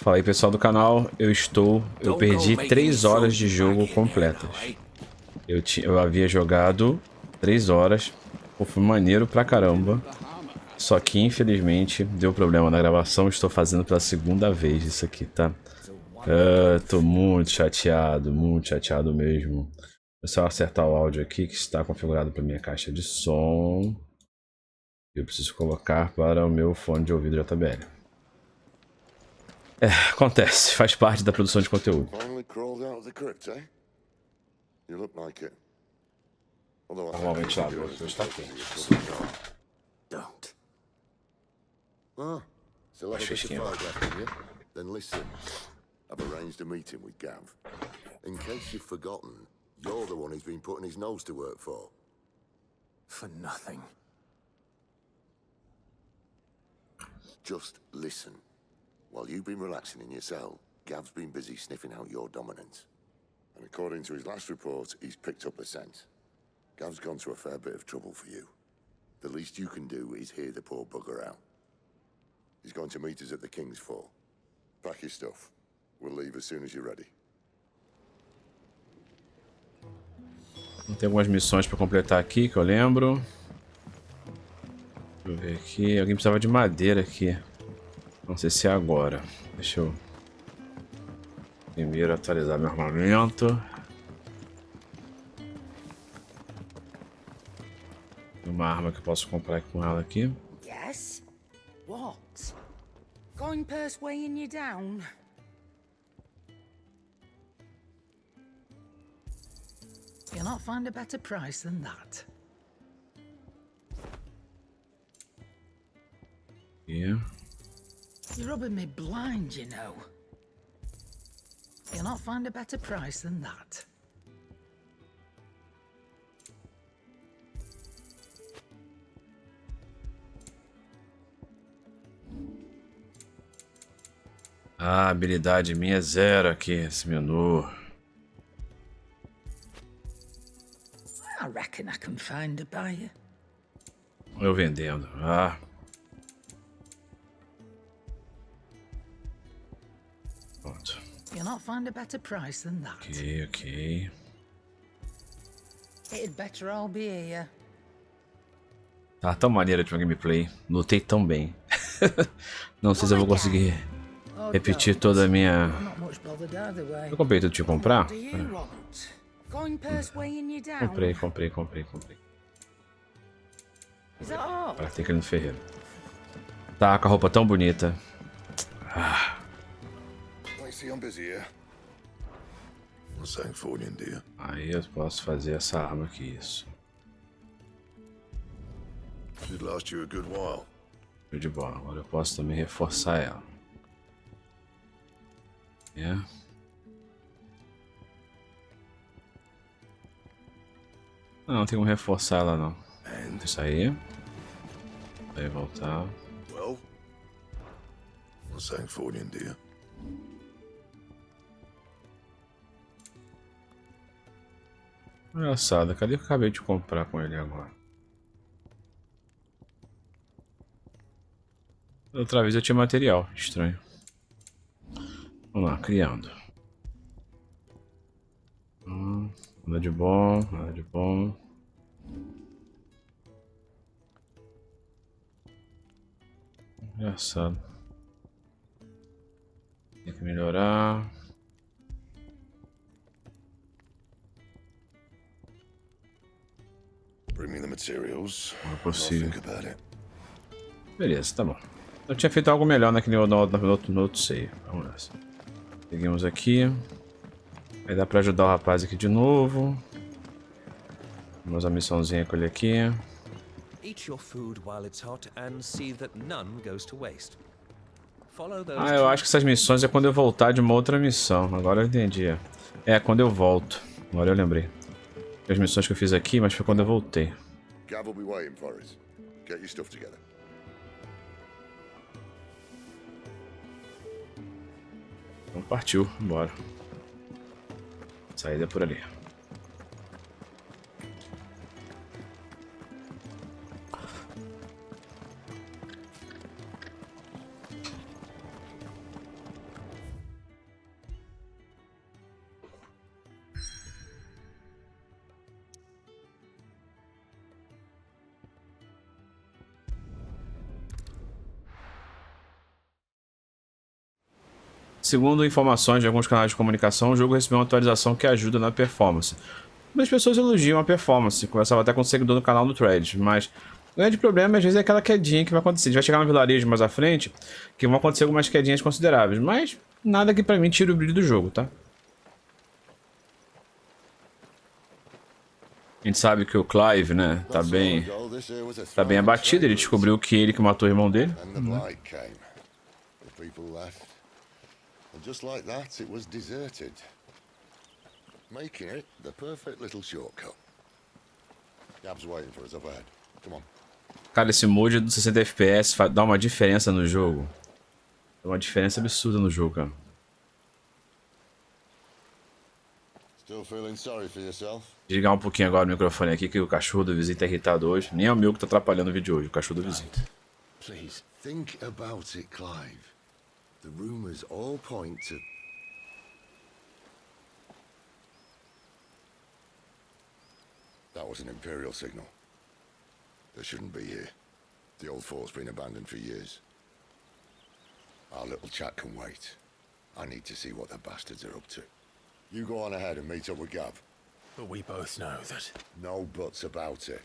Fala aí, pessoal do canal, eu perdi 3 horas de jogo completas. Eu havia jogado 3 horas, pô, foi maneiro pra caramba. Só que infelizmente deu problema na gravação, estou fazendo pela segunda vez isso aqui, tá? Tô muito chateado mesmo. Vou só acertar o áudio aqui que está configurado para minha caixa de som. Eu preciso colocar para o meu fone de ouvido JBL. Acontece, faz parte da produção de conteúdo. Normalmente lá, eu está quente. Acho esquema. Then listen. I've arranged a meeting with Gav. In case you've forgotten, you're the one he's been putting his nose to work for. For nothing. Just listen. While you've been relaxing in your cell, Gav's been busy sniffing out your dominance. And according to his last report, he's picked up a scent. Gav's gone to a fair bit of trouble for you. The least you can do is hear the poor bugger out. He's going to meet us at the King's Fall. Pack your stuff. We'll leave as soon as you're ready. Tem algumas missões para completar aqui que eu lembro. Deixa eu ver aqui. Alguém precisava de madeira aqui. Não sei se é agora. Deixa eu primeiro atualizar meu armamento. Tem uma arma que eu posso comprar com ela aqui. Yes? What? Going purse weighing you down? You'll not find a better price than that. Yeah. You're rubbing me blind, you know. You'll not find a better price than that. Ah, habilidade minha é 0 aqui, esse menu. I reckon I can find a buyer. Eu vendendo. Ah. Pronto. You'll not find a better price than that. Ok. It'd better all be here. Tá tão maneira de uma gameplay. Lutei tão bem. Não sei se eu vou conseguir repetir toda a minha... Eu comprei tudo de comprar? Comprei. Para ter que ir no ferreiro. Tá com a roupa tão bonita. Ah. Aí eu posso fazer essa arma aqui, isso. Show de bola. Agora eu posso também reforçar ela. Não, tem como reforçar ela não. Isso aí. Aí voltar. Engraçado, cadê que eu acabei de comprar com ele agora? Outra vez eu tinha material, estranho. Vamos lá, criando. Nada de bom, nada de bom. Engraçado. Tem que melhorar. Não é possível. Beleza, tá bom. Eu tinha feito algo melhor naquele no outro save. Vamos nessa. Seguimos aqui. Aí dá pra ajudar o rapaz aqui de novo. Vamos a missãozinha com ele aqui. Ah, eu acho que essas missões é quando eu voltar de uma outra missão. Agora eu entendi. É, quando eu volto. Agora eu lembrei. As missões que eu fiz aqui, mas foi quando eu voltei. Então partiu, bora. Saída por ali. Segundo informações de alguns canais de comunicação, o jogo recebeu uma atualização que ajuda na performance. Muitas pessoas elogiam a performance, conversava até com o seguidor do canal no Thread, mas o grande problema às vezes é aquela quedinha que vai acontecer. A gente vai chegar no vilarejo mais à frente, que vão acontecer algumas quedinhas consideráveis, mas nada que pra mim tire o brilho do jogo, tá? A gente sabe que o Clive, né, tá bem abatido, ele descobriu que ele que matou o irmão dele. Cara, esse mod do 60 FPS dá uma diferença no jogo. Dá uma diferença absurda no jogo, cara. Desligar um pouquinho agora o microfone aqui, que o cachorro do vizinho tá irritado hoje. Nem é o meu que tá atrapalhando o vídeo hoje, o cachorro do vizinho. Please, think about it, Clive. The rumors all point to... That was an Imperial signal. They shouldn't be here. The old fort's been abandoned for years. Our little chat can wait. I need to see what the bastards are up to. You go on ahead and meet up with Gav. But we both know that... No buts about it.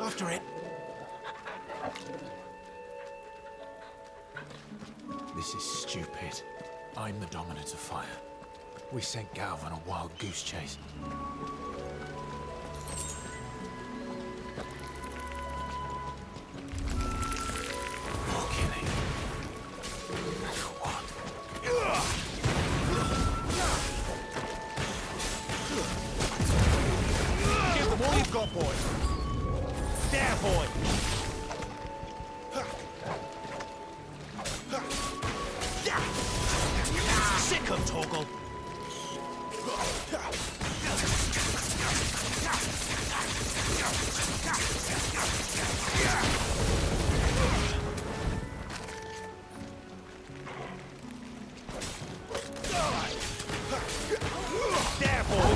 After it. This is stupid. I'm the dominant of fire. We sent Gav on a wild goose chase. More killing. For what? Give them all you've got, boys. There, boy! Sick of Toggle! There, boy!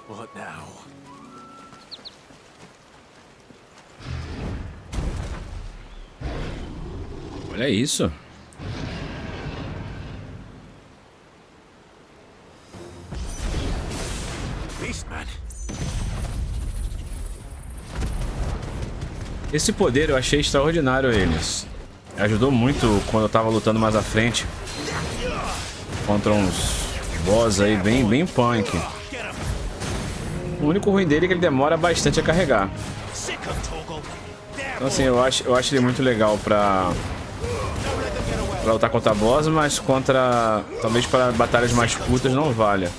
What now? Olha isso. Beast man. Esse poder eu achei extraordinário, eles. Ajudou muito quando eu tava lutando mais à frente. Contra uns boss aí bem punk. O único ruim dele é que ele demora bastante a carregar. Então assim, eu acho ele muito legal pra lutar contra boss, mas contra... talvez para batalhas mais curtas não valha.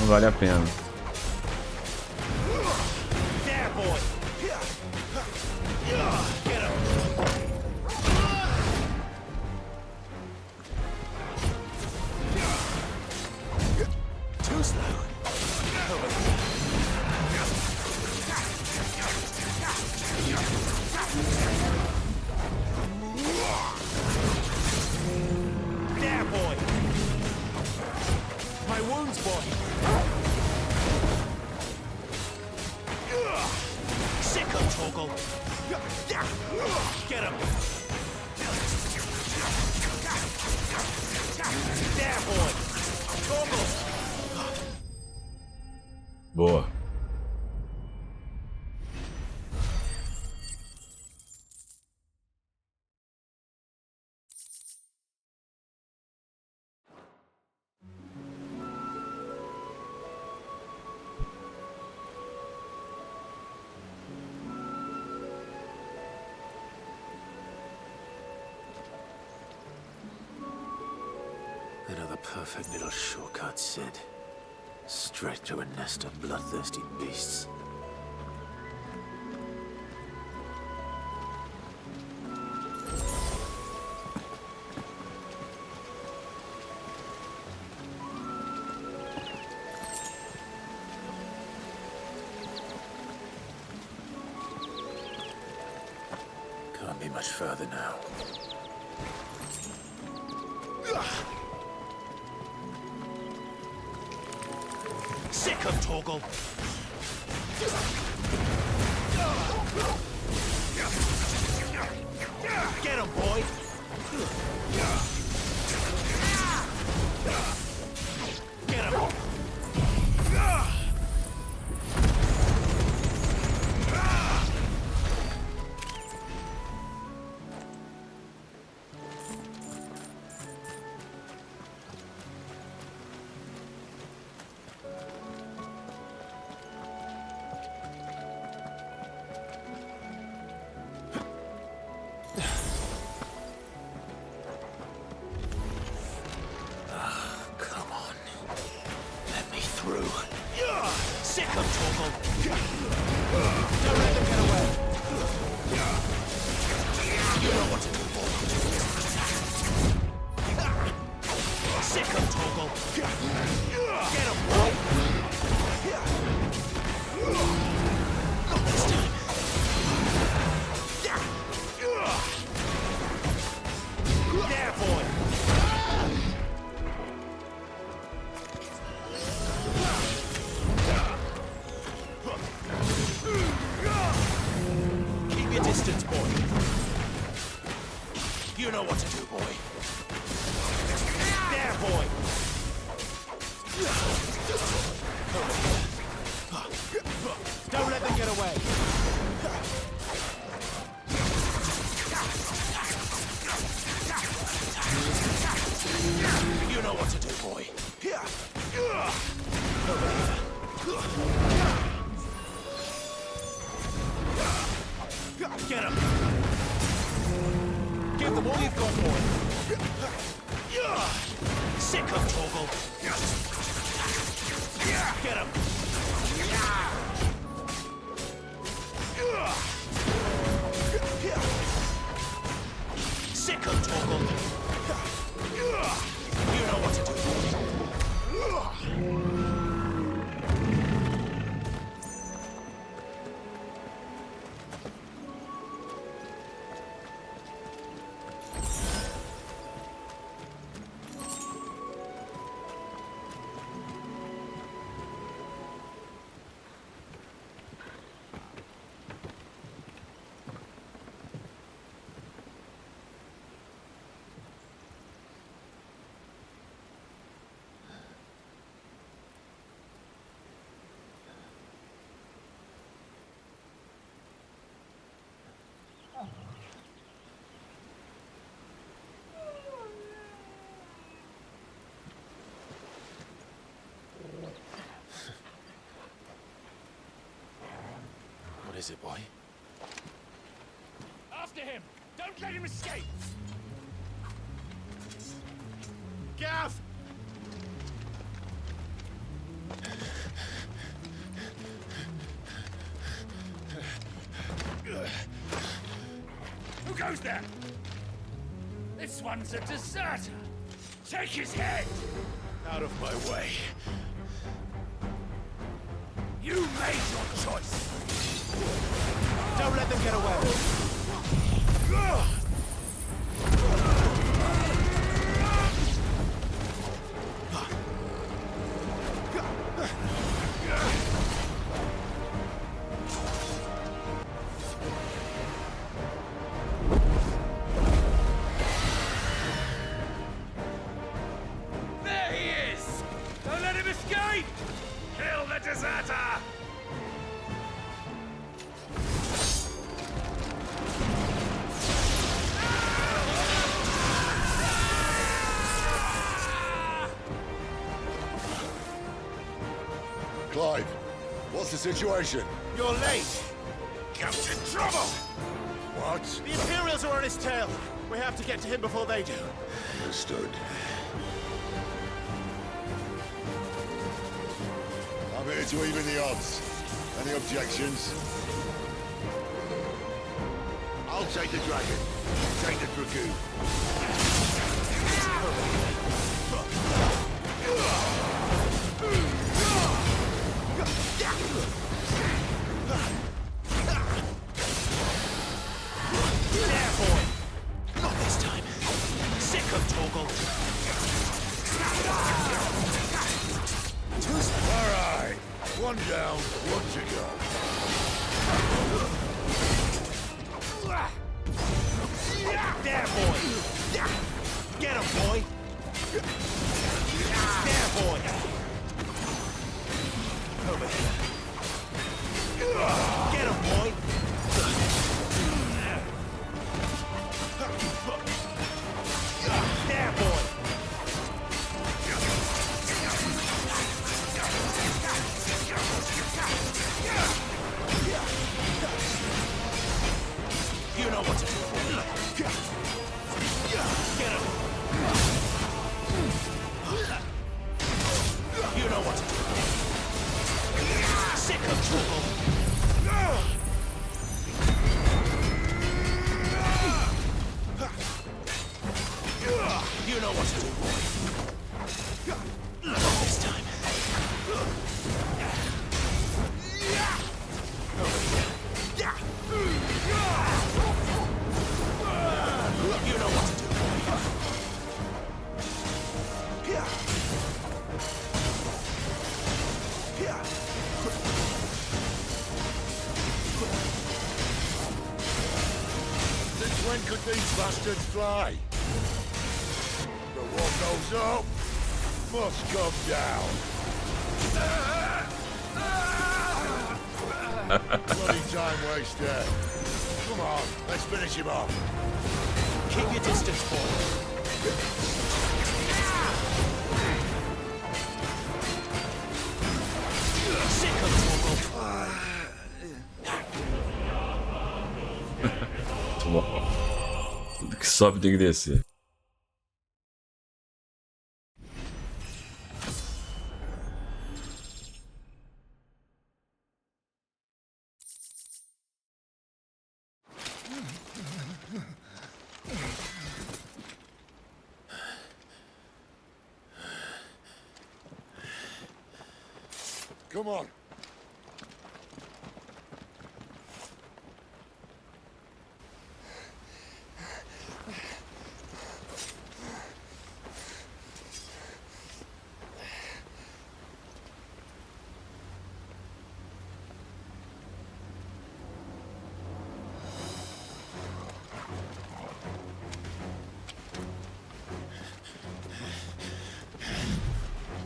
Não vale a pena. Boa. Another perfect little shortcut, Sid. Straight to a nest of bloodthirsty beasts. Can't be much further now. Sick of Toggle. Get him, boy. Get him. is it, boy? After him! Don't let him escape! Gav! Who goes there? This one's a deserter! Take his head! Out of my way. You made your choice! Don't let them get away. There he is! Don't let him escape! Kill the deserter! Clive, what's the situation? You're late. Gav's in trouble! What? The Imperials are on his tail. We have to get to him before they do. Understood. I'm here to even the odds. Any objections? I'll take the dragon. Take the dragoon. There, boy. Not this time. Sick of Torgal. All right. One down, one to go. There, boy. Get him, boy. There, boy. Over here. Get him, boy. There, boy. You know what to do. Get him. You know what to do. Sick of trouble. You know what to do, boy. Not this time. Over here. You know what to do, boy. Since when could these bastards fly? But what goes up must come down. Bloody time waster. Come on, let's finish him off. Keep your distance, boy. Sick of trouble. Muito bom. Tudo que sobe tem que descer. Come on.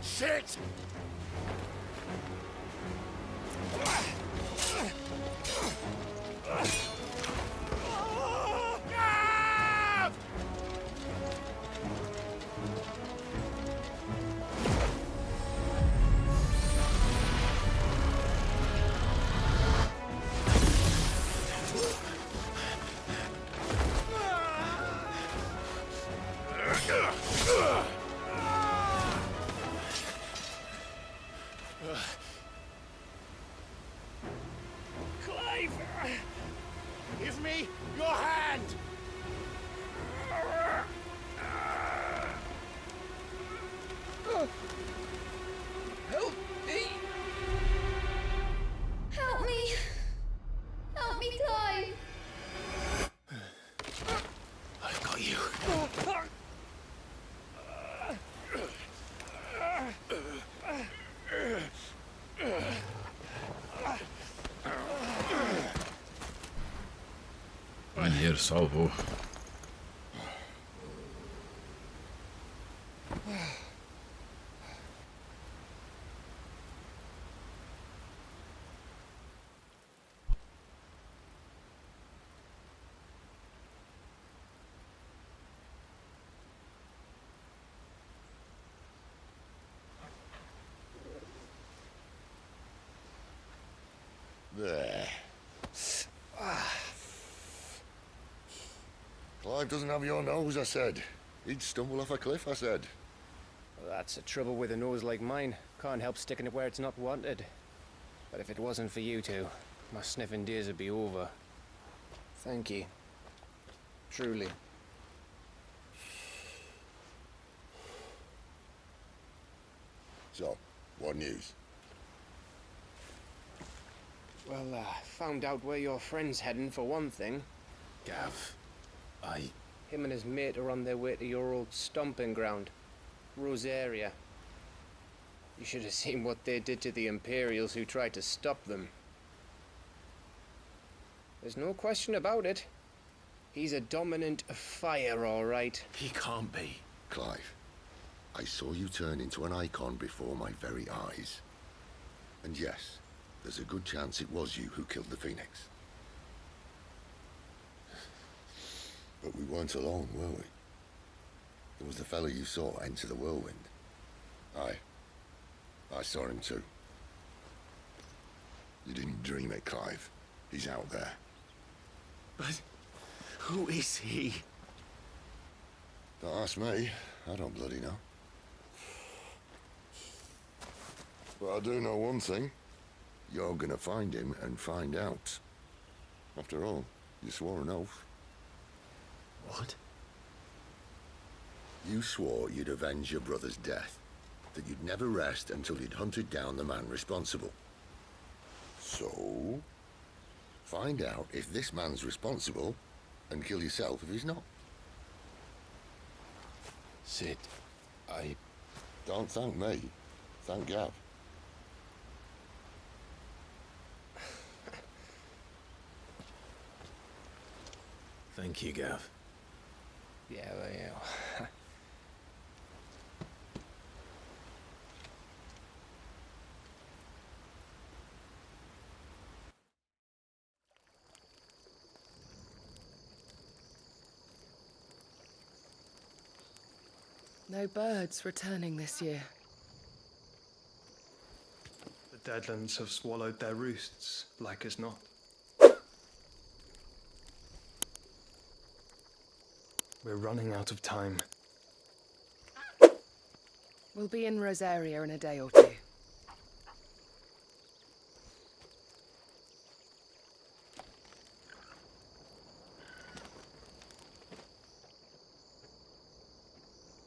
Shit! Clive! Give me your hand! Help me! Help me! Help me, Clive! I've got you. Maneiro, salvou. There. Clive doesn't have your nose, I said. He'd stumble off a cliff, I said. Well, that's the trouble with a nose like mine. Can't help sticking it where it's not wanted. But if it wasn't for you two, my sniffing days would be over. Thank you. Truly. So, what news? Well, found out where your friend's heading for one thing. Gav, Him and his mate are on their way to your old stomping ground, Rosaria. You should have seen what they did to the Imperials who tried to stop them. There's no question about it. He's a dominant fire, all right. he can't be. Clive, I saw you turn into an icon before my very eyes. And yes, there's a good chance it was you who killed the Phoenix. But we weren't alone, were we? There was the fellow you saw enter the whirlwind. I saw him too. You didn't dream it, Clive. He's out there. But who is he? Don't ask me. I don't bloody know. But I do know one thing. You're gonna find him and find out. After all, you swore an oath. What? You swore you'd avenge your brother's death, that you'd never rest until you'd hunted down the man responsible. So, find out if this man's responsible, and kill yourself if he's not. Sid, Don't thank me. Thank Gav. Thank you, Gav. Yeah, well, yeah. No birds returning this year. The Deadlands have swallowed their roosts, like as not. We're running out of time. We'll be in Rosaria in a day or two.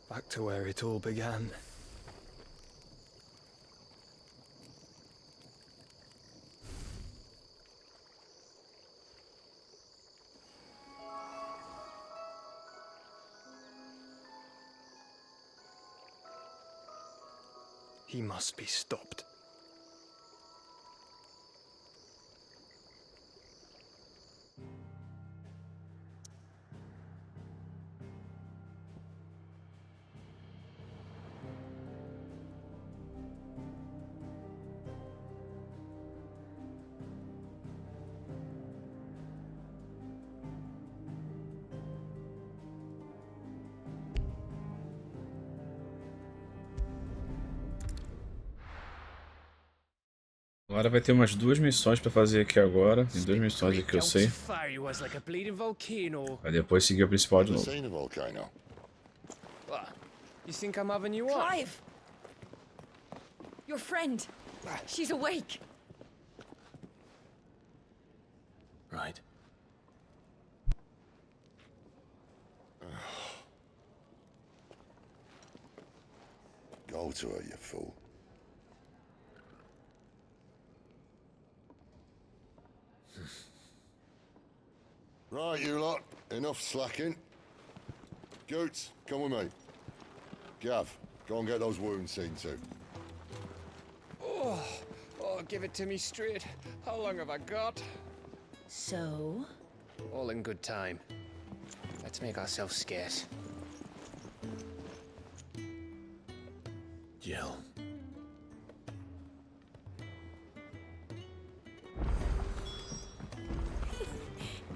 Back to where it all began. He must be stopped. Agora vai ter umas 2 missões pra fazer aqui agora. Tem 2 missões aqui que eu sei. Vai depois seguir o principal de novo. Seen a volcano. What? You think I'm having you on? Clive! Your friend. She's awake. Right. Go to her, you fool. Right, you lot. Enough slacking. Goots, come with me. Gav, go and get those wounds seen to. Oh, give it to me straight. How long have I got? So? All in good time. Let's make ourselves scarce. Jill.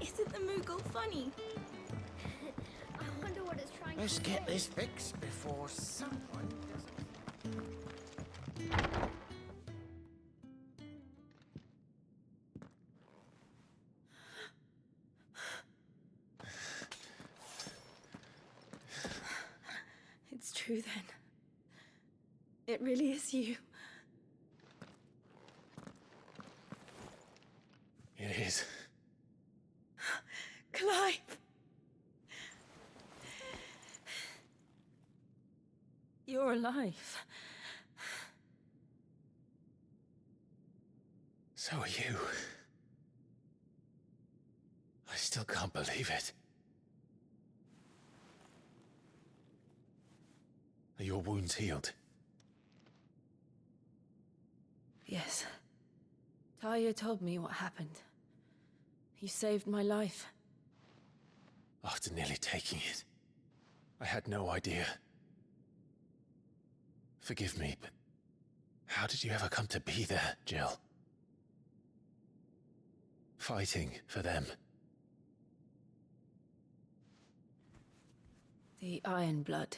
Isn't the Moogle funny? I wonder what it's trying Let's to get say. this fixed before someone does it. It's true then. It really is you. It is. Clive! You're alive. So are you. I still can't believe it. Are your wounds healed? Yes. Talia told me what happened. You saved my life. After nearly taking it, I had no idea. Forgive me, but how did you ever come to be there, Jill? Fighting for them. The Iron Blood.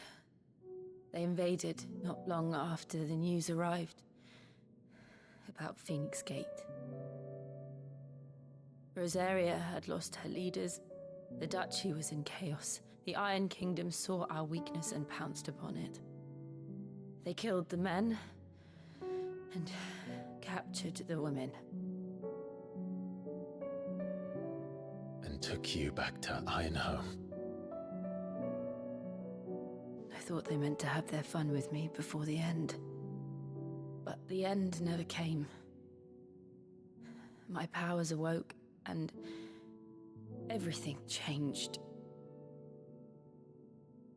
They invaded not long after the news arrived about Phoenix Gate. Rosaria had lost her leaders. The Duchy was in chaos. The Iron Kingdom saw our weakness and pounced upon it. They killed the men and captured the women. And took you back to Ironhome. I thought they meant to have their fun with me before the end. But the end never came. My powers awoke, and everything changed.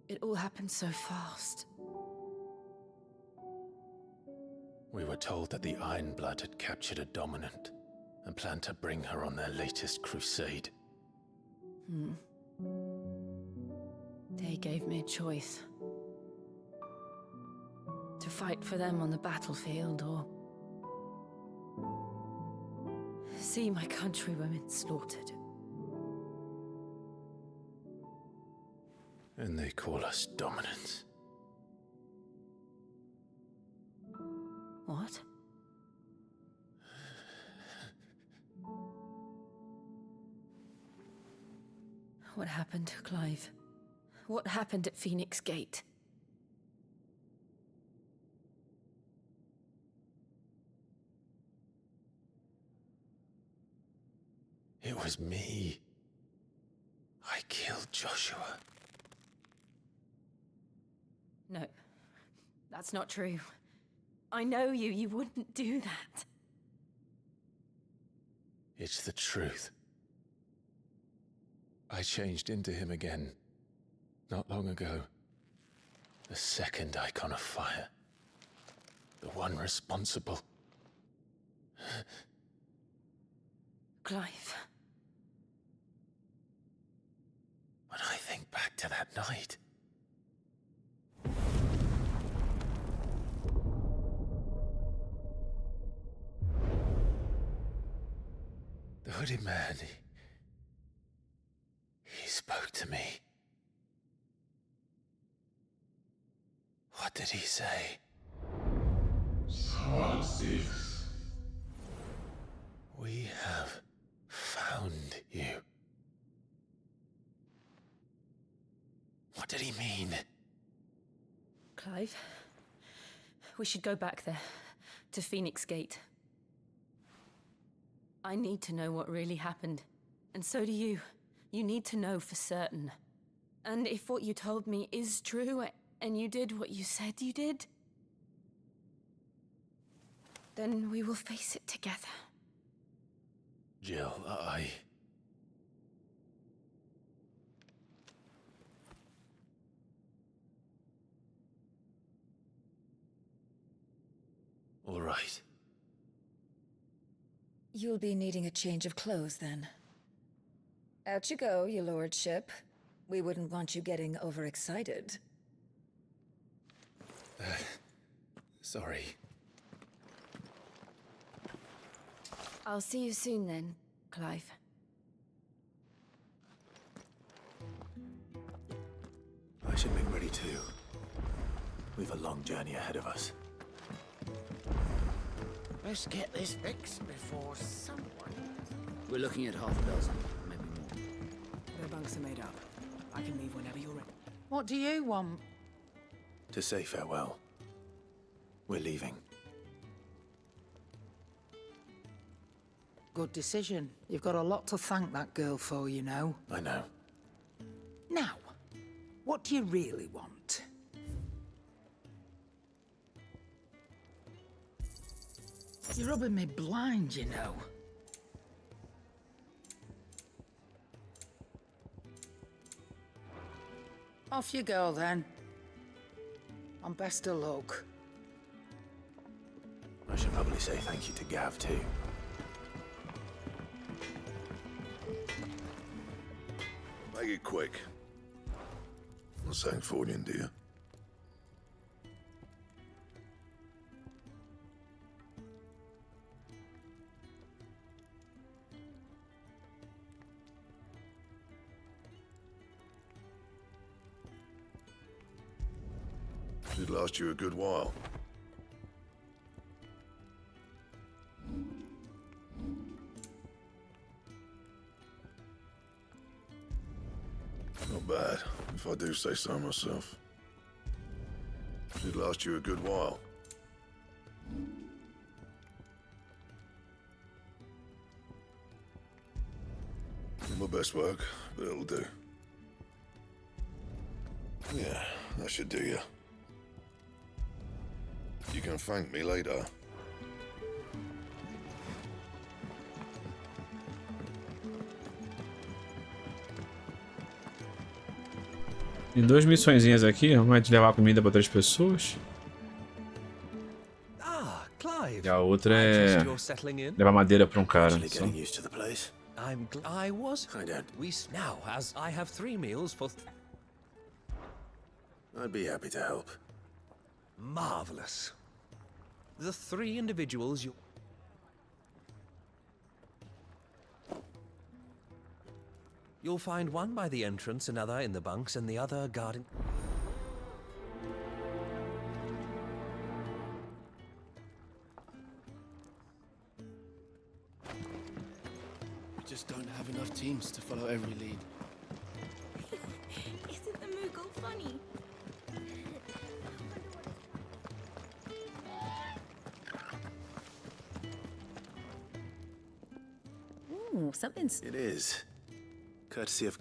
It all happened so fast. We were told that the Iron Blood had captured a dominant and planned to bring her on their latest crusade. They gave me a choice. To fight for them on the battlefield, or see my countrywomen slaughtered. And they call us dominants. What? What happened, Clive? What happened at Phoenix Gate? It was me. I killed Joshua. No, that's not true. I know you. You wouldn't do that. It's the truth. I changed into him again, not long ago. The second icon of fire. The one responsible. Clive. When I think back to that night... The hooded man, he spoke to me. What did he say? Sociais. We have found you. What did he mean? Clive, we should go back there. to Phoenix Gate. I need to know what really happened. And so do you. You need to know for certain. And if what you told me is true, and you did what you said you did, then we will face it together. Jill, All right. You'll be needing a change of clothes then. Out you go, your lordship. We wouldn't want you getting overexcited. Sorry. I'll see you soon then, Clive. I should make ready too. We've a long journey ahead of us. Let's get this fixed before someone... We're looking at half a dozen, maybe more. The bunks are made up. I can leave whenever you're ready. What do you want? To say farewell. We're leaving. Good decision. You've got a lot to thank that girl for, you know. I know. Now, what do you really want? You're rubbing me blind, you know. Off you go, then. And best of luck. I should probably say thank you to Gav, too. Make it quick. I'm saying forwarding, do you? Should last you a good while. Not bad, if I do say so myself. Should last you a good while. Not my best work, but it'll do. Yeah, that should do you. You can thank me later. Tem duas missõezinhas aqui, uma de levar comida para 3 pessoas. E a outra é levar madeira para um cara. I was. Now, as I have 3 meals for. I'd be happy to help. Marvelous. The 3 individuals you. You'll find one by the entrance, another in the bunks, and the other guarding. We just don't have enough teams to follow every lead. Isn't the Moogle funny? Ooh, something's... It is. Courtesy of...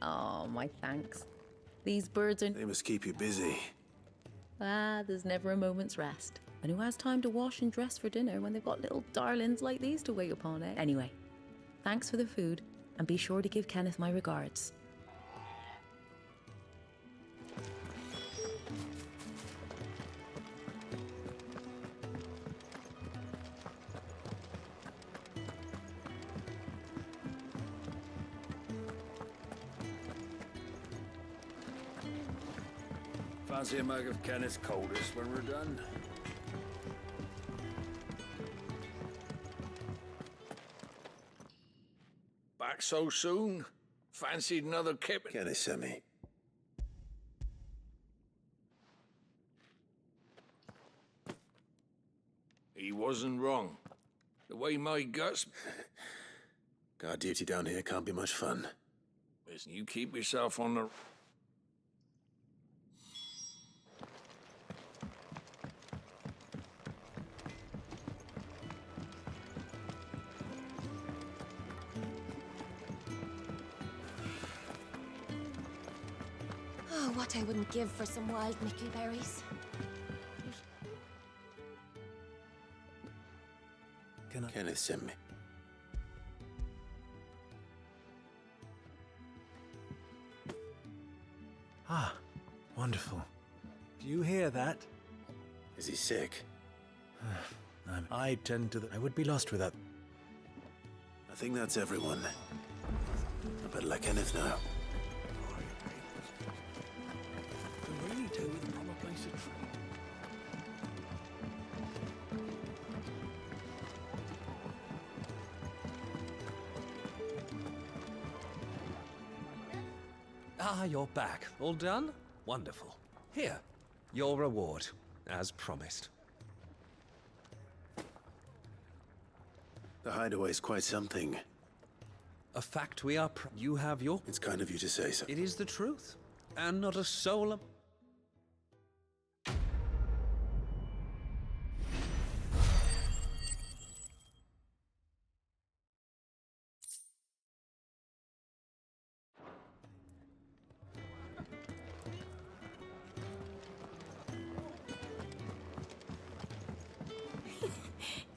Oh, my thanks. These birds are... They must keep you busy. There's never a moment's rest. And who has time to wash and dress for dinner when they've got little darlings like these to wait upon, eh? Anyway, thanks for the food, and be sure to give Kenneth my regards. Fancy a mug of Kenneth's coldest when we're done? Back so soon? Fancied another kip? Kenneth sent me. He wasn't wrong. The way my guts... Guard duty down here can't be much fun. Listen, you keep yourself on the... what I wouldn't give for some wild mickleberries. Kenneth sent me. Ah, wonderful. Do you hear that? Is he sick? I tend to... I would be lost without... I think that's everyone. I better let Kenneth know. Really tell me the proper place to train. Ah, you're back. All done? Wonderful. Here, your reward, as promised. The hideaway's quite something. A fact we are you have your... It's kind of you to say so. It is the truth. And not a soul...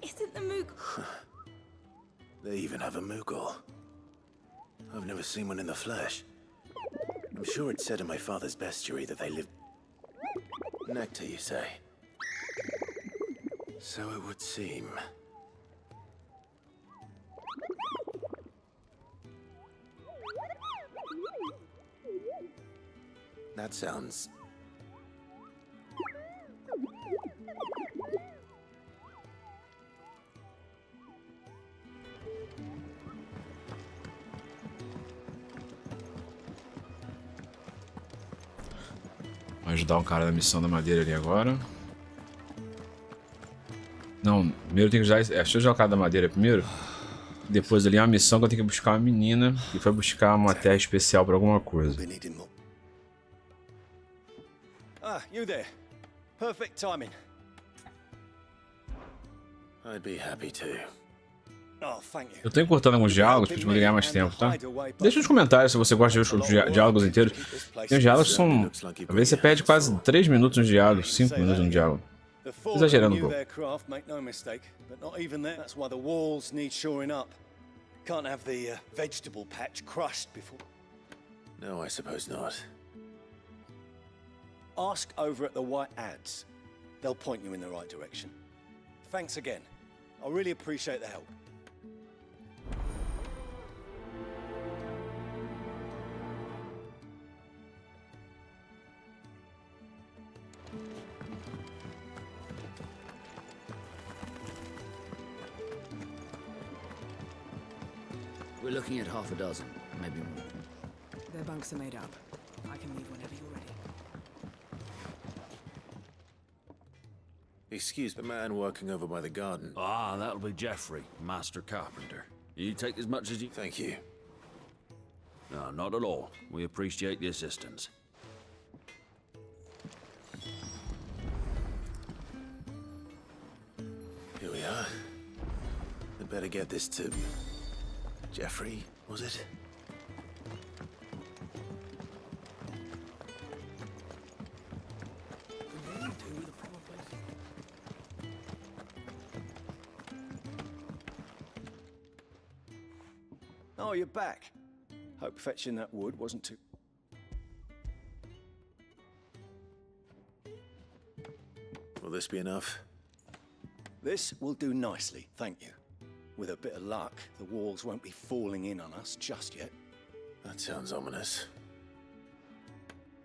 Isn't the Moogle... They even have a Moogle. I've never seen one in the flesh. I'm sure it said in my father's bestiary that they live... Nectar, you say? So it would seem. That sounds... Vou ajudar um cara da missão da madeira ali agora. Não, primeiro eu tenho que usar... deixa eu ajudar o cara da madeira primeiro. Depois ali é uma missão que eu tenho que buscar uma menina que foi buscar uma terra especial para alguma coisa. Ah, you there. Perfect timing. I'd be happy to. Oh, thank you. Eu tô encurtando alguns diálogos pra te ganhar mais tempo, tá? Deixa nos comentários se você gosta de ver os diálogos inteiros. Tem uns diálogos que são... Às vezes você perde quase 3 minutos nos diálogos, 5 minutos no diálogo. Exagerando um pouco. Can't have the vegetable patch crushed before. No, I suppose not. Ask over at the White Ads. They'll point you in the right direction. Thanks again. I really appreciate the help. We're looking at half a dozen, maybe more. Their bunks are made up. I can leave whenever you're ready. Excuse the man working over by the garden. Ah, that'll be Jeffrey, master carpenter. You take as much as you... Thank you. No, not at all. We appreciate the assistance. Here we are. I'd better get this to... Jeffrey, was it? Oh, you're back. Hope fetching that wood wasn't too... Will this be enough? This will do nicely, thank you. With a bit of luck, the walls won't be falling in on us just yet. That sounds ominous.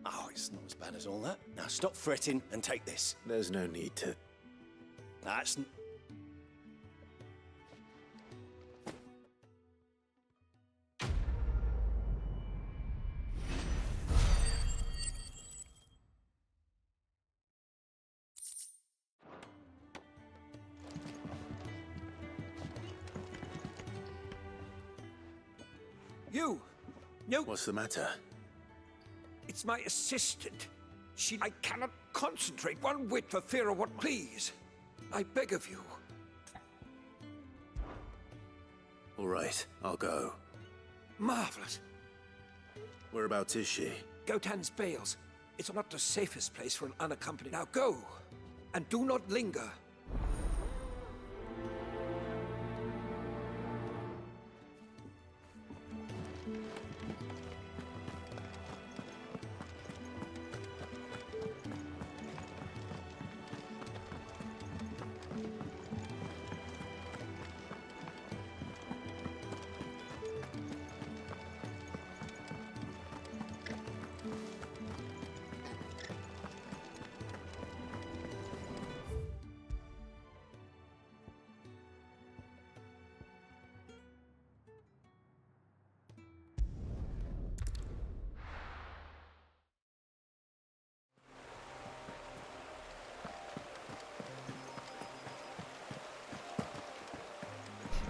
Oh, it's not as bad as all that. Now stop fretting and take this. There's no need to... That's... No. What's the matter? It's my assistant. I cannot concentrate one whit for fear of what... Please, I beg of you. All right, I'll go. Marvelous. Whereabouts is she? Gotan's bales. It's not the safest place for an unaccompanied. Now go, and do not linger.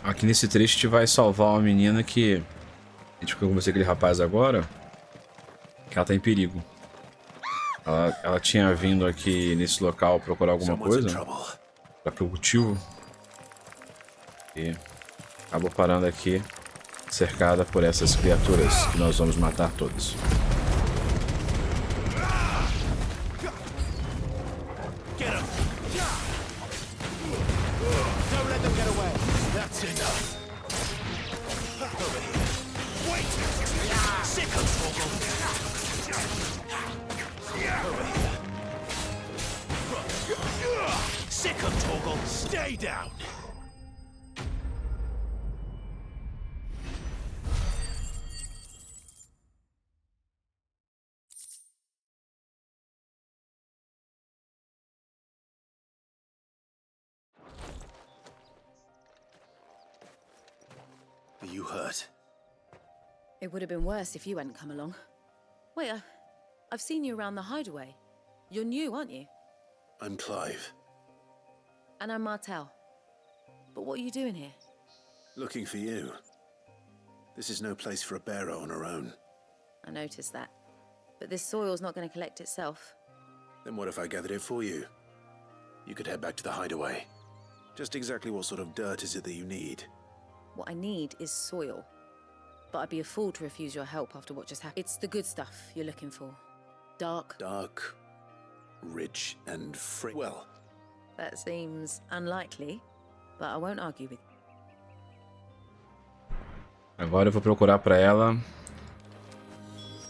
Aqui nesse trecho a gente vai salvar uma menina que... A gente conversou com aquele rapaz agora. Que ela tá em perigo. Ela tinha vindo aqui nesse local procurar alguma coisa. Pra cultivo. E acabou parando aqui. Cercada por essas criaturas que nós vamos matar todos. Stay down. Are you hurt? It would have been worse if you hadn't come along. Wait, I've seen you around the hideaway. You're new, aren't you? I'm Clive. And I'm Martel. But what are you doing here? Looking for you. This is no place for a bearer on her own. I noticed that. But this soil's not going to collect itself. Then what if I gathered it for you? You could head back to the hideaway. Just exactly what sort of dirt is it that you need? What I need is soil. But I'd be a fool to refuse your help after what just happened. It's the good stuff you're looking for. Dark. Dark, rich, and free. Well, that seems unlikely, but I won't argue with you. Agora eu vou procurar para ela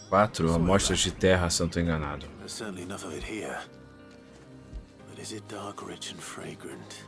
4 amostras de terra, se eu não estou enganado. There's certainly enough of it here. But is it dark, rich, and fragrant?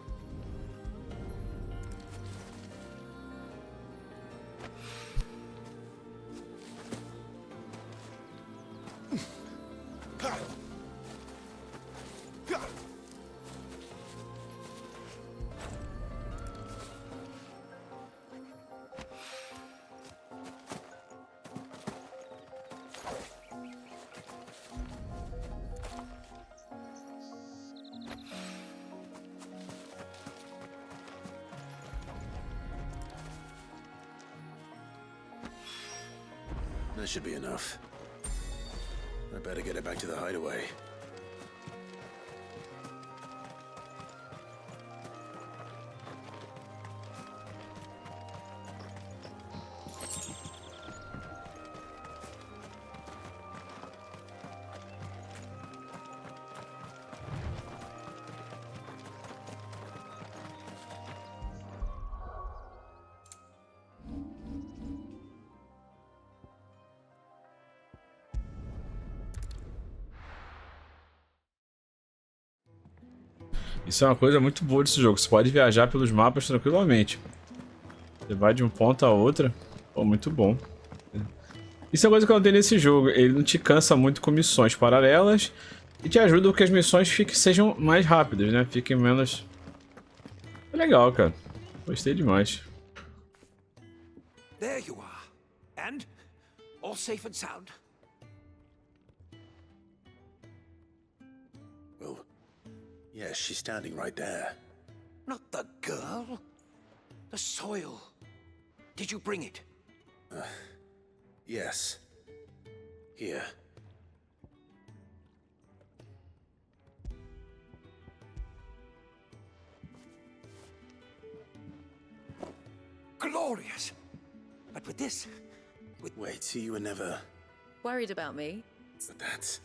That should be enough. I better get it back to the hideaway. Isso é uma coisa muito boa desse jogo. Você pode viajar pelos mapas tranquilamente. Você vai de um ponto a outra. Pô, muito bom. Isso é uma coisa que eu notei nesse jogo. Ele não te cansa muito com missões paralelas. E te ajuda que as missões sejam mais rápidas, né? Fiquem menos... É legal, cara. Gostei demais. There you are. And? All safe and sound? Well, yes, she's standing right there. Not the girl. The soil. Did you bring it? Yes. Here. Glorious. But with this... Wait, so you were never... Worried about me? But that's...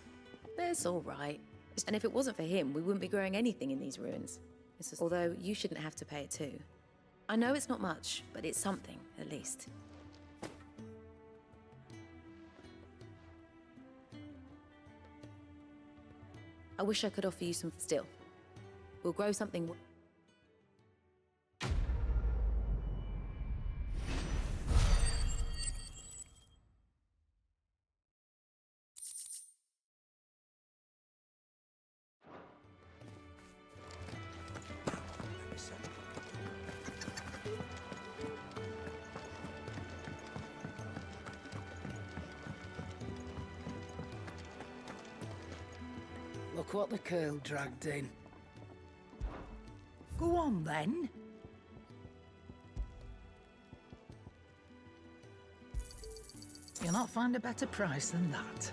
It's all right. And if it wasn't for him, we wouldn't be growing anything in these ruins. Although you shouldn't have to pay it too. I know it's not much, but it's something, at least. I wish I could offer you some still. We'll grow something. Look what the curl dragged in. Go on, then. You'll not find a better price than that.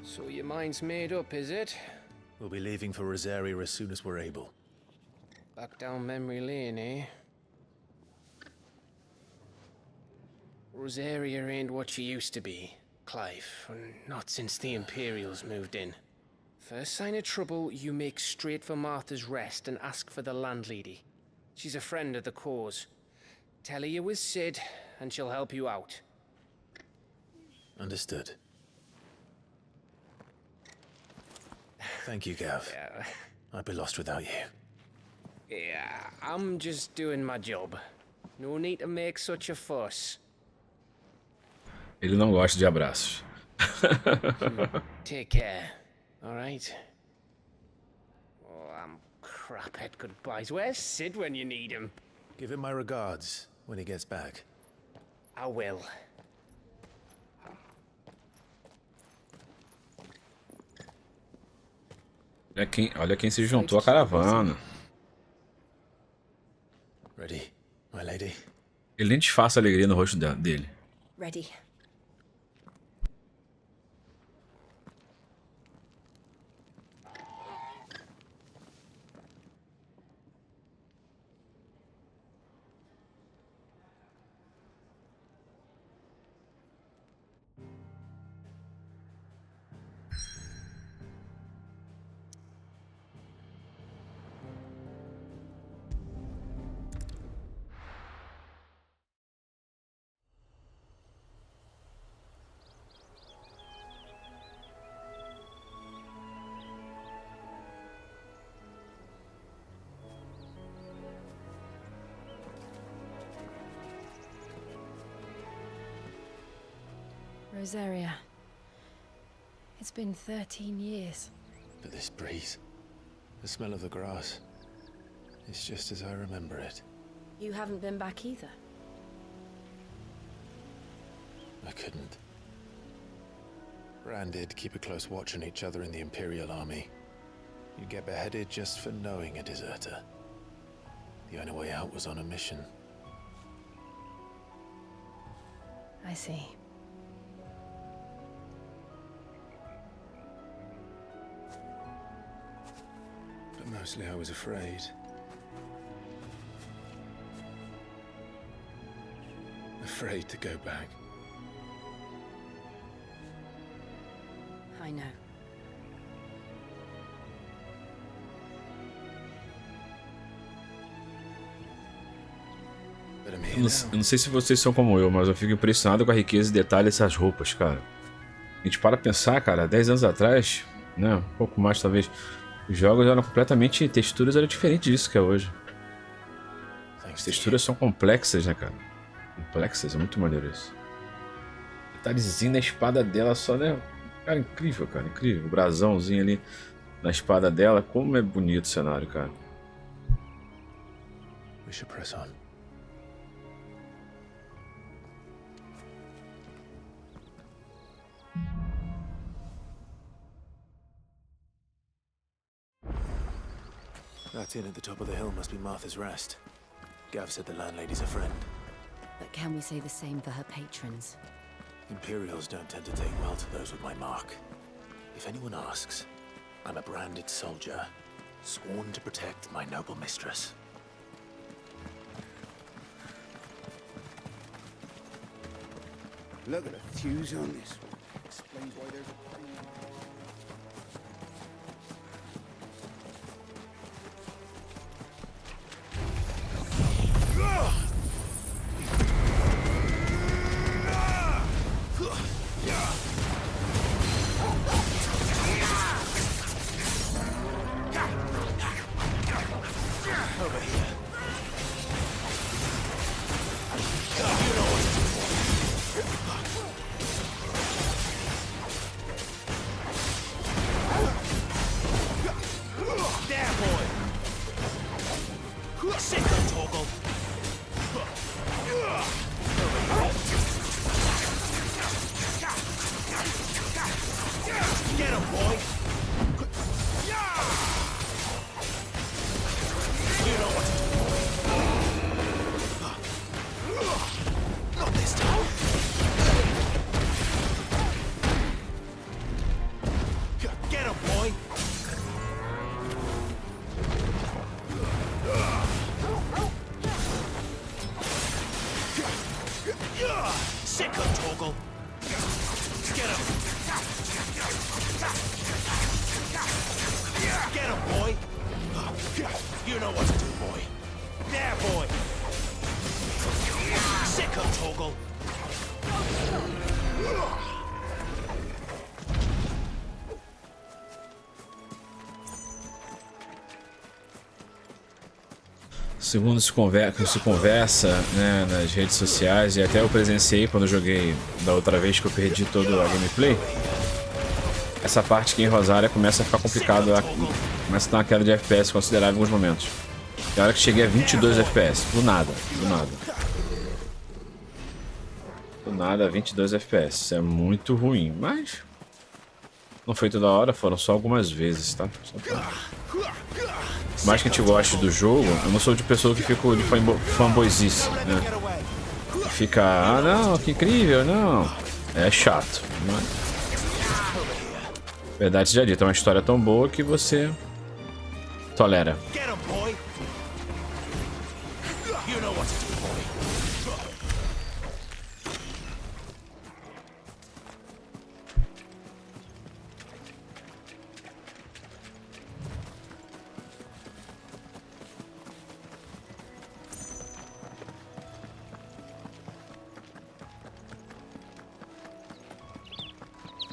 So your mind's made up, is it? We'll be leaving for Rosaria as soon as we're able. Back down memory lane, eh? Rosaria ain't what she used to be, Clive. Not since the Imperials moved in. First sign of trouble, you make straight for Martha's Rest and ask for the landlady. She's a friend of the cause. Tell her you was Sid, and she'll help you out. Understood. Thank you, Gav. Yeah. I'd be lost without you. Yeah, I'm just doing my job. No need to make such a fuss. Ele não gosta de abraços. Take care, alright? Oh, I'm crap at goodbyes. Where's Sid when you need him? Give him my regards when he gets back. I will. Olha quem se juntou à caravana. Ready, my lady? Ele nem disfarça a alegria no rosto dele. Ready. Rosaria. It's been 13 years. But this breeze, the smell of the grass, it's just as I remember it. You haven't been back either. I couldn't. Bran did keep a close watch on each other in the Imperial Army. You'd get beheaded just for knowing a deserter. The only way out was on a mission. I see. But mostly I was afraid. Afraid to go back. I know. Eu não sei se vocês são como eu, mas eu fico impressionado com a riqueza e detalhe dessas roupas, cara. A gente para pensar, cara, 10 anos atrás, né, um pouco mais talvez, os jogos eram completamente, texturas eram diferentes disso que é hoje. As texturas são complexas, né, cara? Complexas, é muito maneiro isso. Detalhezinho na espada dela só, né? Cara, incrível, cara, incrível. O brasãozinho ali na espada dela, como é bonito o cenário, cara. We should press on. That inn at the top of the hill must be Martha's Rest. Gav said the landlady's a friend. But can we say the same for her patrons? Imperials don't tend to take well to those with my mark. If anyone asks, I'm a branded soldier, sworn to protect my noble mistress. Look at the fuse on this one. Explains why there's a Segundo se conversa, né, nas redes sociais, e até eu presenciei quando eu joguei da outra vez que eu perdi toda a gameplay, essa parte aqui em Rosária começa a ficar complicado, começa a dar uma queda de FPS considerável em alguns momentos. E a hora que cheguei a 22 FPS, do nada, 22 FPS, isso é muito ruim, mas não foi toda hora, foram só algumas vezes, tá? Por mais que a gente goste do jogo, eu não sou de pessoa que fico de fanboyzice, né? Fica, ah não, que incrível, não. É chato, mas... Verdade seja dita, é uma história tão boa que você tolera.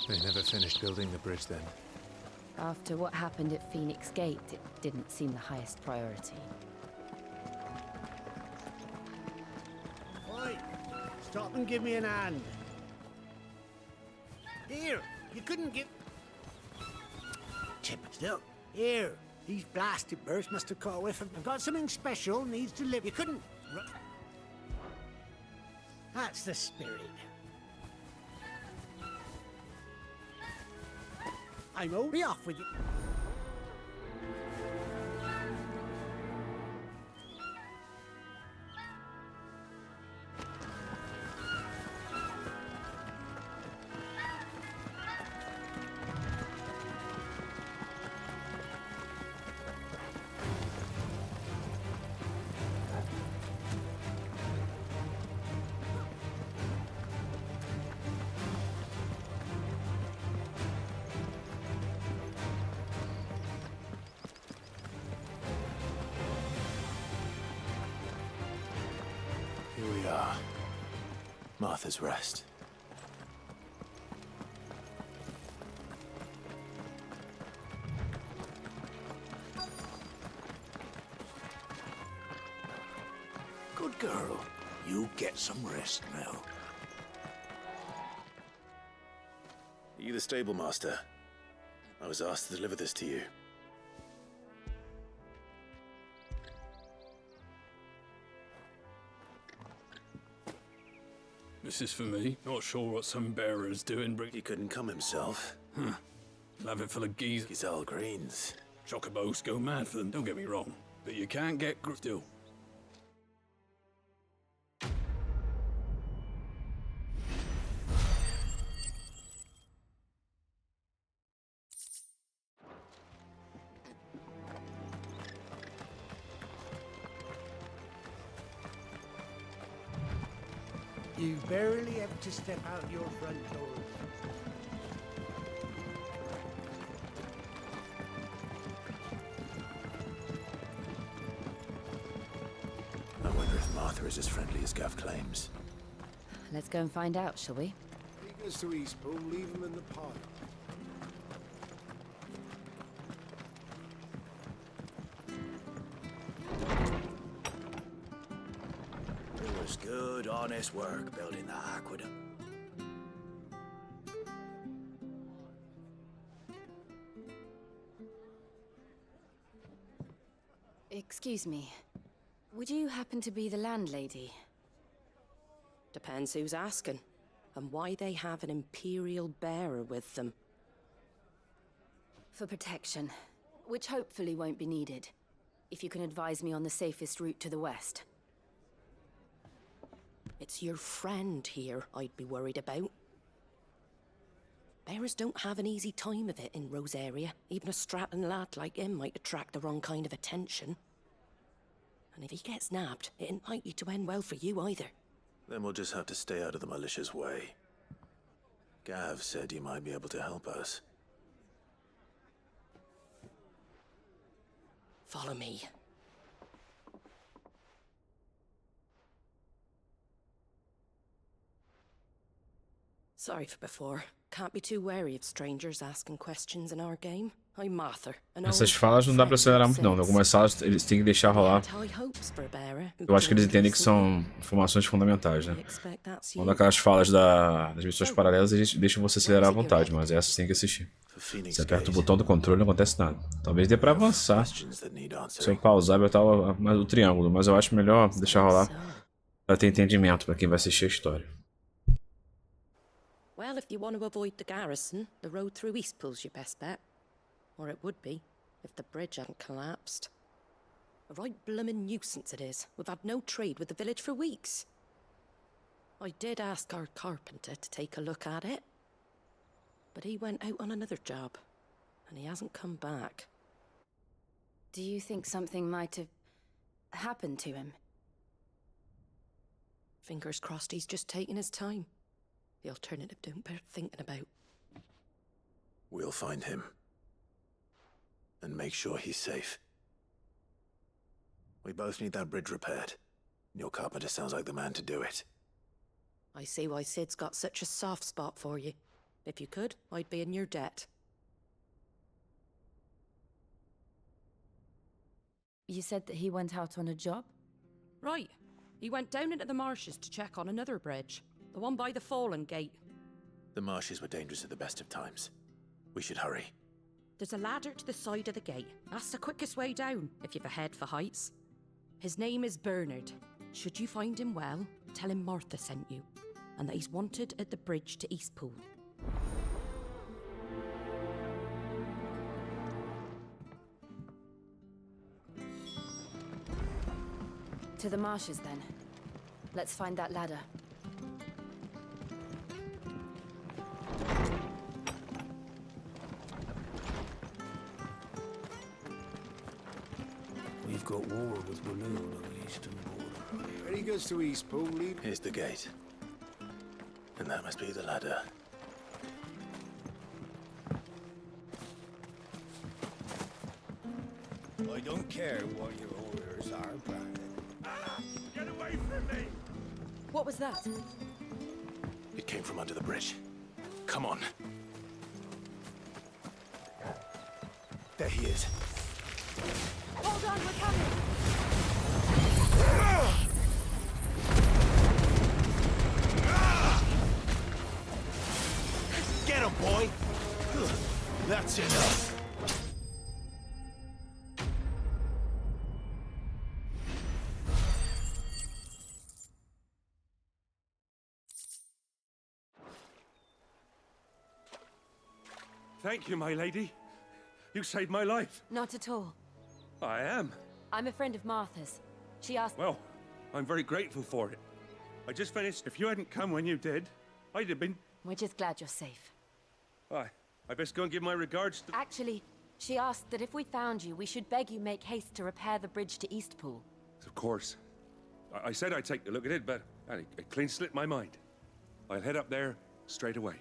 They never finished building the bridge then. After what happened at Phoenix Gate, it didn't seem the highest priority. Oi! Stop and give me an hand. Here, you couldn't give... Chip, still. Here, these blasted birds must have caught a whiff of... I've got something special, needs to live. You couldn't... That's the spirit. I'm only off with you. Here we are. Martha's Rest. Good girl. You get some rest now. Are you the stable master? I was asked to deliver this to you. This is for me. Not sure what some bearer's doing, but He couldn't come himself. I'll have it full of geese. Gazelle greens. Chocobos go mad for them, don't get me wrong. But you can't get still. You barely have to step out your front door. I wonder if Martha is as friendly as Gav claims. Let's go and find out, shall we? He goes to Eastpool, leave him in the park. It was good, honest work building that aqueduct. Excuse me. Would you happen to be the landlady? Depends who's asking, and why they have an Imperial bearer with them. For protection, which hopefully won't be needed. If you can advise me on the safest route to the west. It's your friend here I'd be worried about. Bearers don't have an easy time of it in Rosaria. Even a strapping lad like him might attract the wrong kind of attention. And if he gets nabbed, it ain't likely to end well for you either. Then we'll just have to stay out of the malicious way. Gav said you might be able to help us. Follow me. Sorry for before. Can't be too wary of strangers asking questions in our game. I'm Martha. Essas falas não dá pra acelerar muito não. Algumas salas eles têm que deixar rolar. Eu acho que eles entendem que são informações fundamentais, né? Quando aquelas falas das missões paralelas, eles deixam você acelerar à vontade, mas essas tem que assistir. Você aperta o botão do controle, não acontece nada. Talvez dê pra avançar. Se eu pausar, eu botar o triângulo, mas eu acho melhor deixar rolar pra ter entendimento pra quem vai assistir a história. Well, if you want to avoid the garrison, the road through Eastpool's your best bet. Or it would be, if the bridge hadn't collapsed. A right bloomin' nuisance it is. We've had no trade with the village for weeks. I did ask our carpenter to take a look at it, but he went out on another job, and he hasn't come back. Do you think something might have happened to him? Fingers crossed he's just taking his time. The alternative don't bear thinking about. We'll find him. And make sure he's safe. We both need that bridge repaired. Your carpenter sounds like the man to do it. I see why Sid's got such a soft spot for you. If you could, I'd be in your debt. You said that he went out on a job? Right. He went down into the marshes to check on another bridge. The one by the Fallen Gate. The marshes were dangerous at the best of times. We should hurry. There's a ladder to the side of the gate. That's the quickest way down, if you've a head for heights. His name is Bernard. Should you find him well, tell him Martha sent you, and that he's wanted at the bridge to Eastpool. To the marshes, then. Let's find that ladder. We've got war with Balloon on the eastern border. When he goes to Eastpool, leave... Here's the gate. And that must be the ladder. I don't care what your orders are, Brandon. Get away from me! What was that? It came from under the bridge. Come on. There he is. Hold on, we're coming! Get him, boy! That's enough. Thank you, my lady. You saved my life. Not at all. I am. I'm a friend of Martha's. She asked... Well, I'm very grateful for it. I just finished. If you hadn't come when you did, I'd have been... We're just glad you're safe. I best go and give my regards to... Actually, she asked that if we found you, we should beg you make haste to repair the bridge to Eastpool. Of course. I said I'd take a look at it, but And it clean slipped my mind. I'll head up there straight away.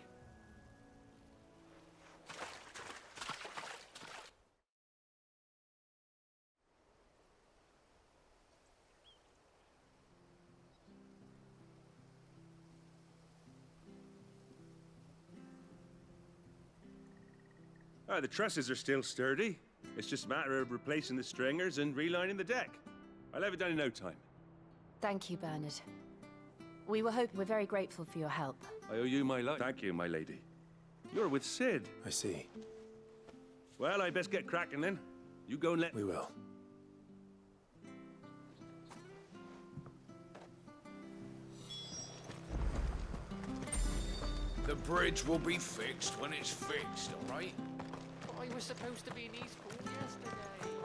The trusses are still sturdy. It's just a matter of replacing the stringers and relining the deck. I'll have it done in no time. Thank you, Bernard. We're very grateful for your help. I owe you my life. Thank you, my lady. You're with Sid. I see. Well, I best get cracking then. You go and let... We will. The bridge will be fixed when it's fixed, all right? I was supposed to be in Eastport yesterday.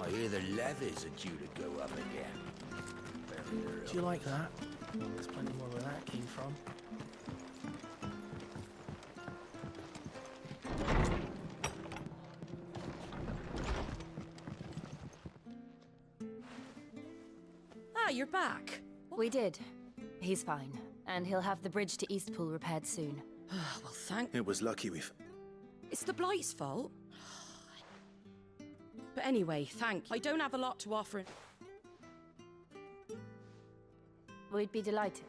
I hear the levies are due to go up again. Do you like that? There's plenty more where that came from. Ah, you're back. We did. He's fine. And he'll have the bridge to Eastpool repaired soon. Well, thank... It was lucky we've... It's the Blight's fault. But anyway, thank you. I don't have a lot to offer. We'd be delighted.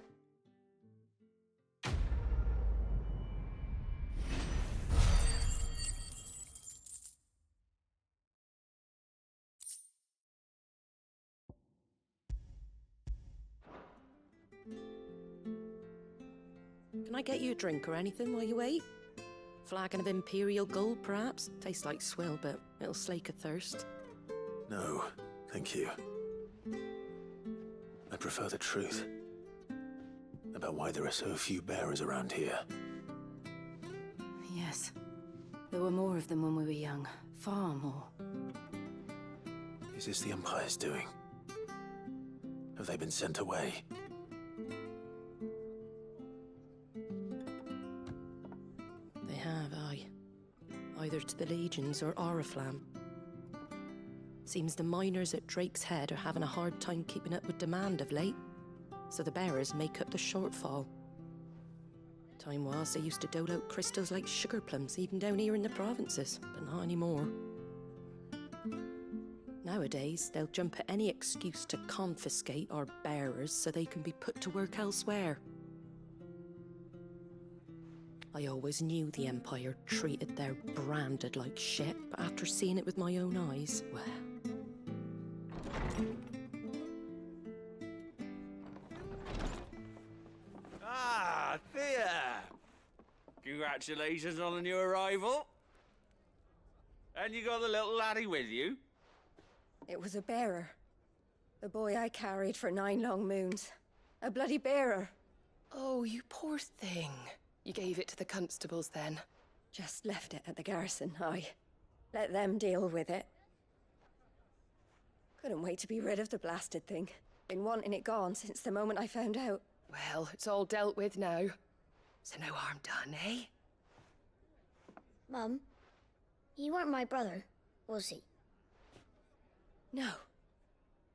Can I get you a drink or anything while you wait? Flagon of Imperial Gold, perhaps? Tastes like swill, but it'll slake a thirst. No, thank you. I prefer the truth. About why there are so few bearers around here. Yes. There were more of them when we were young. Far more. Is this the Empire's doing? Have they been sent away? They have, aye. Either to the Legions or Oriflamme. Seems the miners at Drake's Head are having a hard time keeping up with demand of late, so the bearers make up the shortfall. Time was they used to dole out crystals like sugar plums even down here in the provinces, but not anymore. Nowadays, they'll jump at any excuse to confiscate our bearers so they can be put to work elsewhere. I always knew the Empire treated their branded like shit, but after seeing it with my own eyes, well... Ah, Thea! Congratulations on the new arrival. And you got the little laddie with you? It was a bearer. The boy I carried for 9 long moons. A bloody bearer. Oh, you poor thing. You gave it to the constables then? Just left it at the garrison, aye. Let them deal with it. Couldn't wait to be rid of the blasted thing. Been wanting it gone since the moment I found out. Well, it's all dealt with now. So no harm done, eh? Mum, he weren't my brother, was he? No.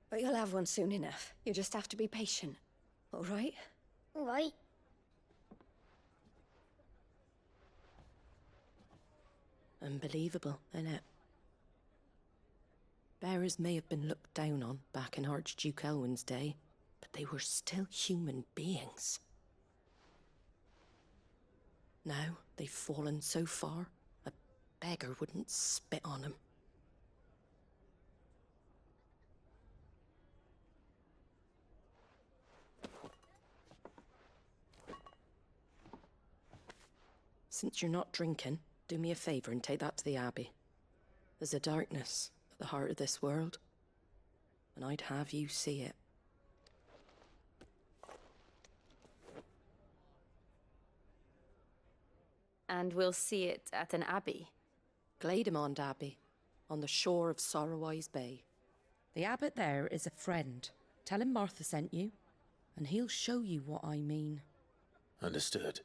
But you'll have one soon enough. You just have to be patient. All right? All right. Unbelievable, innit? Bearers may have been looked down on back in Archduke Elwin's day, but they were still human beings. Now they've fallen so far, a beggar wouldn't spit on them. Since you're not drinking, do me a favor and take that to the Abbey. There's a darkness at the heart of this world, and I'd have you see it. And we'll see it at an abbey. Glademond Abbey, on the shore of Sorrowwise Bay. The abbot there is a friend. Tell him Martha sent you, and he'll show you what I mean. Understood.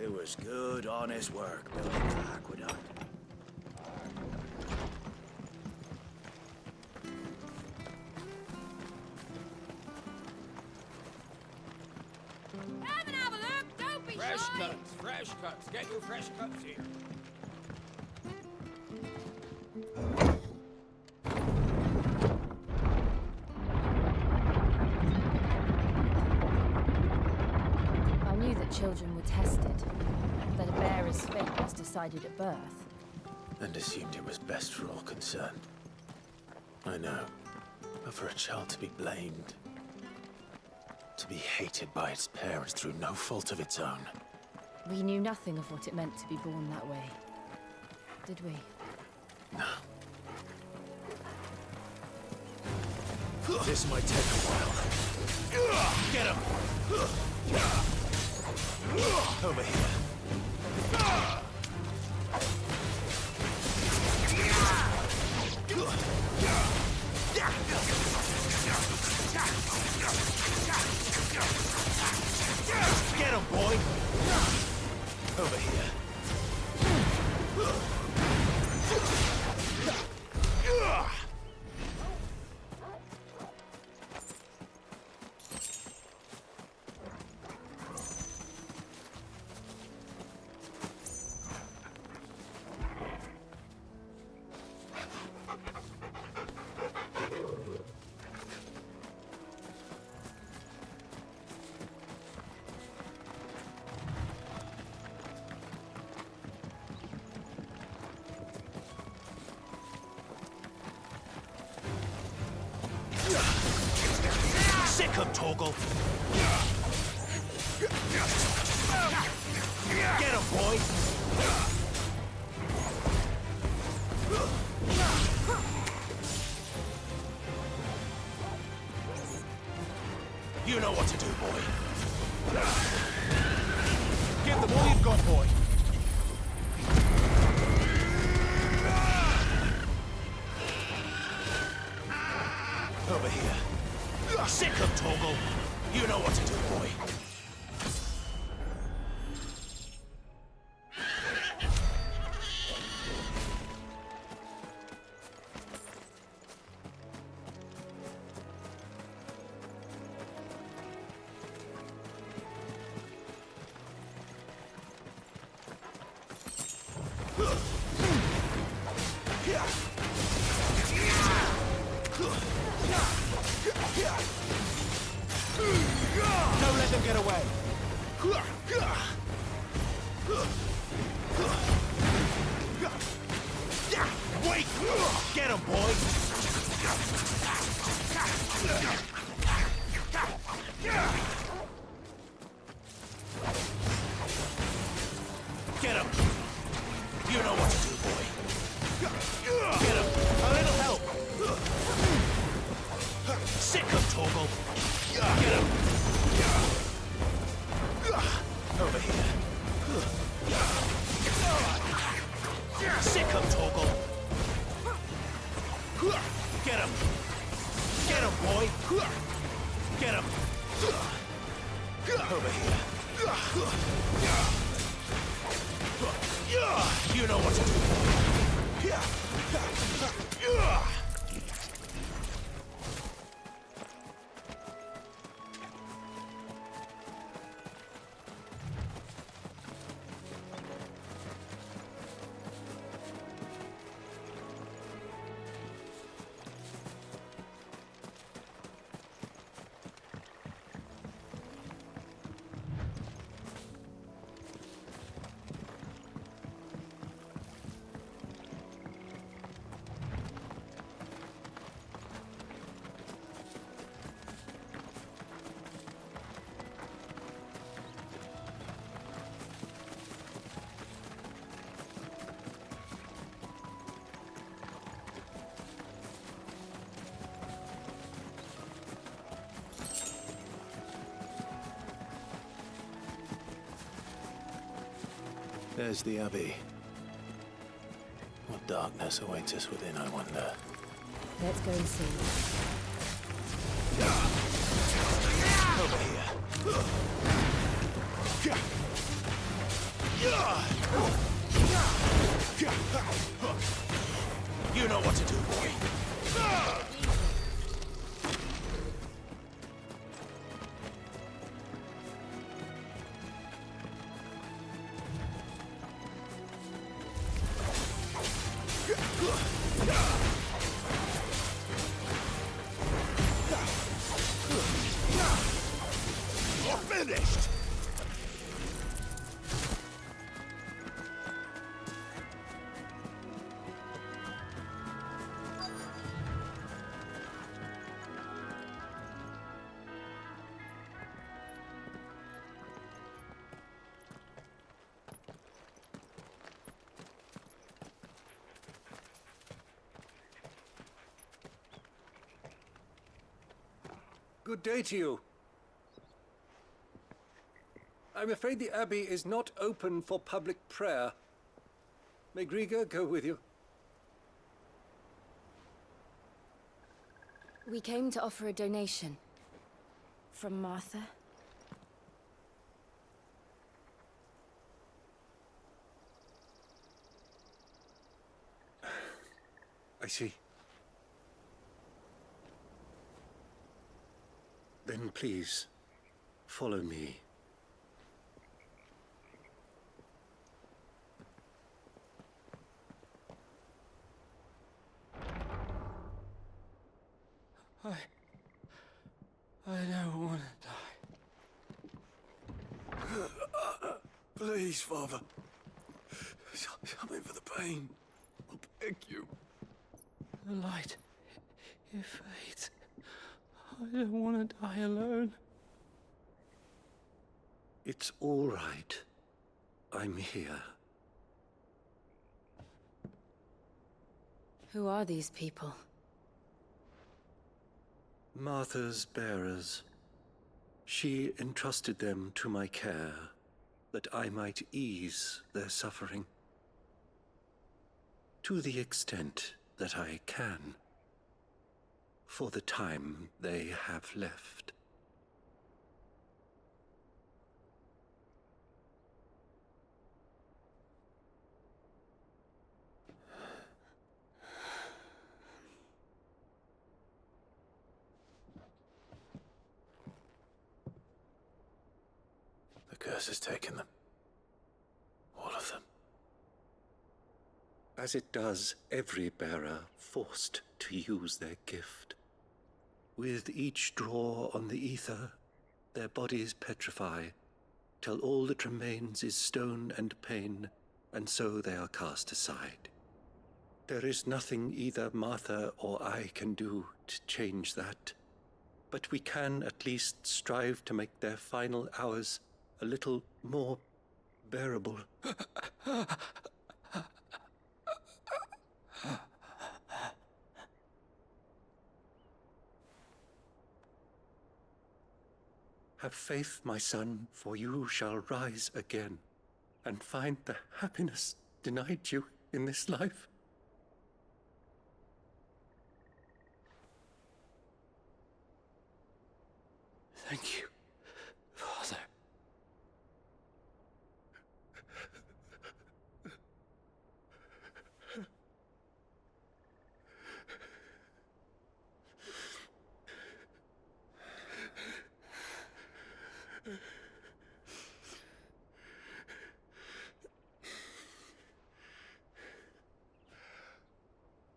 It was was good, honest work building the aqueduct. Come and have a look, don't be Fresh shy. cuts, fresh cuts. Get your fresh cuts here. I knew that children were tested, that a bearer's fate was decided at birth. And assumed it was best for all concerned. I know. But for a child to be blamed, to be hated by its parents through no fault of its own. We knew nothing of what it meant to be born that way, did we? No. This might take a while. Get him! Over here. Get him, boy! Over here. Sick of Toggle! Get him, boy! You know what to do, boy. Give them all you've got, boy. Over here. Sick of Toggle! You know what to do, boy. Don't let them get away. Wait! Get him, boy! Get him! You know what to do, boy. Get him! A little help! Sick of Toggle! Get him! Over here. Sick of Toggle! Get him! Get him, boy! Get him! Over here. You know what to do. There's the Abbey. What darkness awaits us within, I wonder. Let's go and see. Over here. You know what to do, boy. You're finished! Good day to you. I'm afraid the Abbey is not open for public prayer. May Griga go with you? We came to offer a donation. From Martha. I see. Then please, follow me. I don't want to die. Please, Father. Something for the pain. I'll beg you. The light, it fades. I don't want to die alone. It's all right. I'm here. Who are these people? Martha's bearers. She entrusted them to my care, that I might ease their suffering. To the extent that I can, for the time they have left. The curse has taken them. All of them. As it does every bearer forced to use their gift. With each draw on the ether, their bodies petrify, till all that remains is stone and pain, and so they are cast aside. There is nothing either Martha or I can do to change that, but we can at least strive to make their final hours a little more bearable. Have faith, my son, for you shall rise again, and find the happiness denied you in this life. Thank you, Father.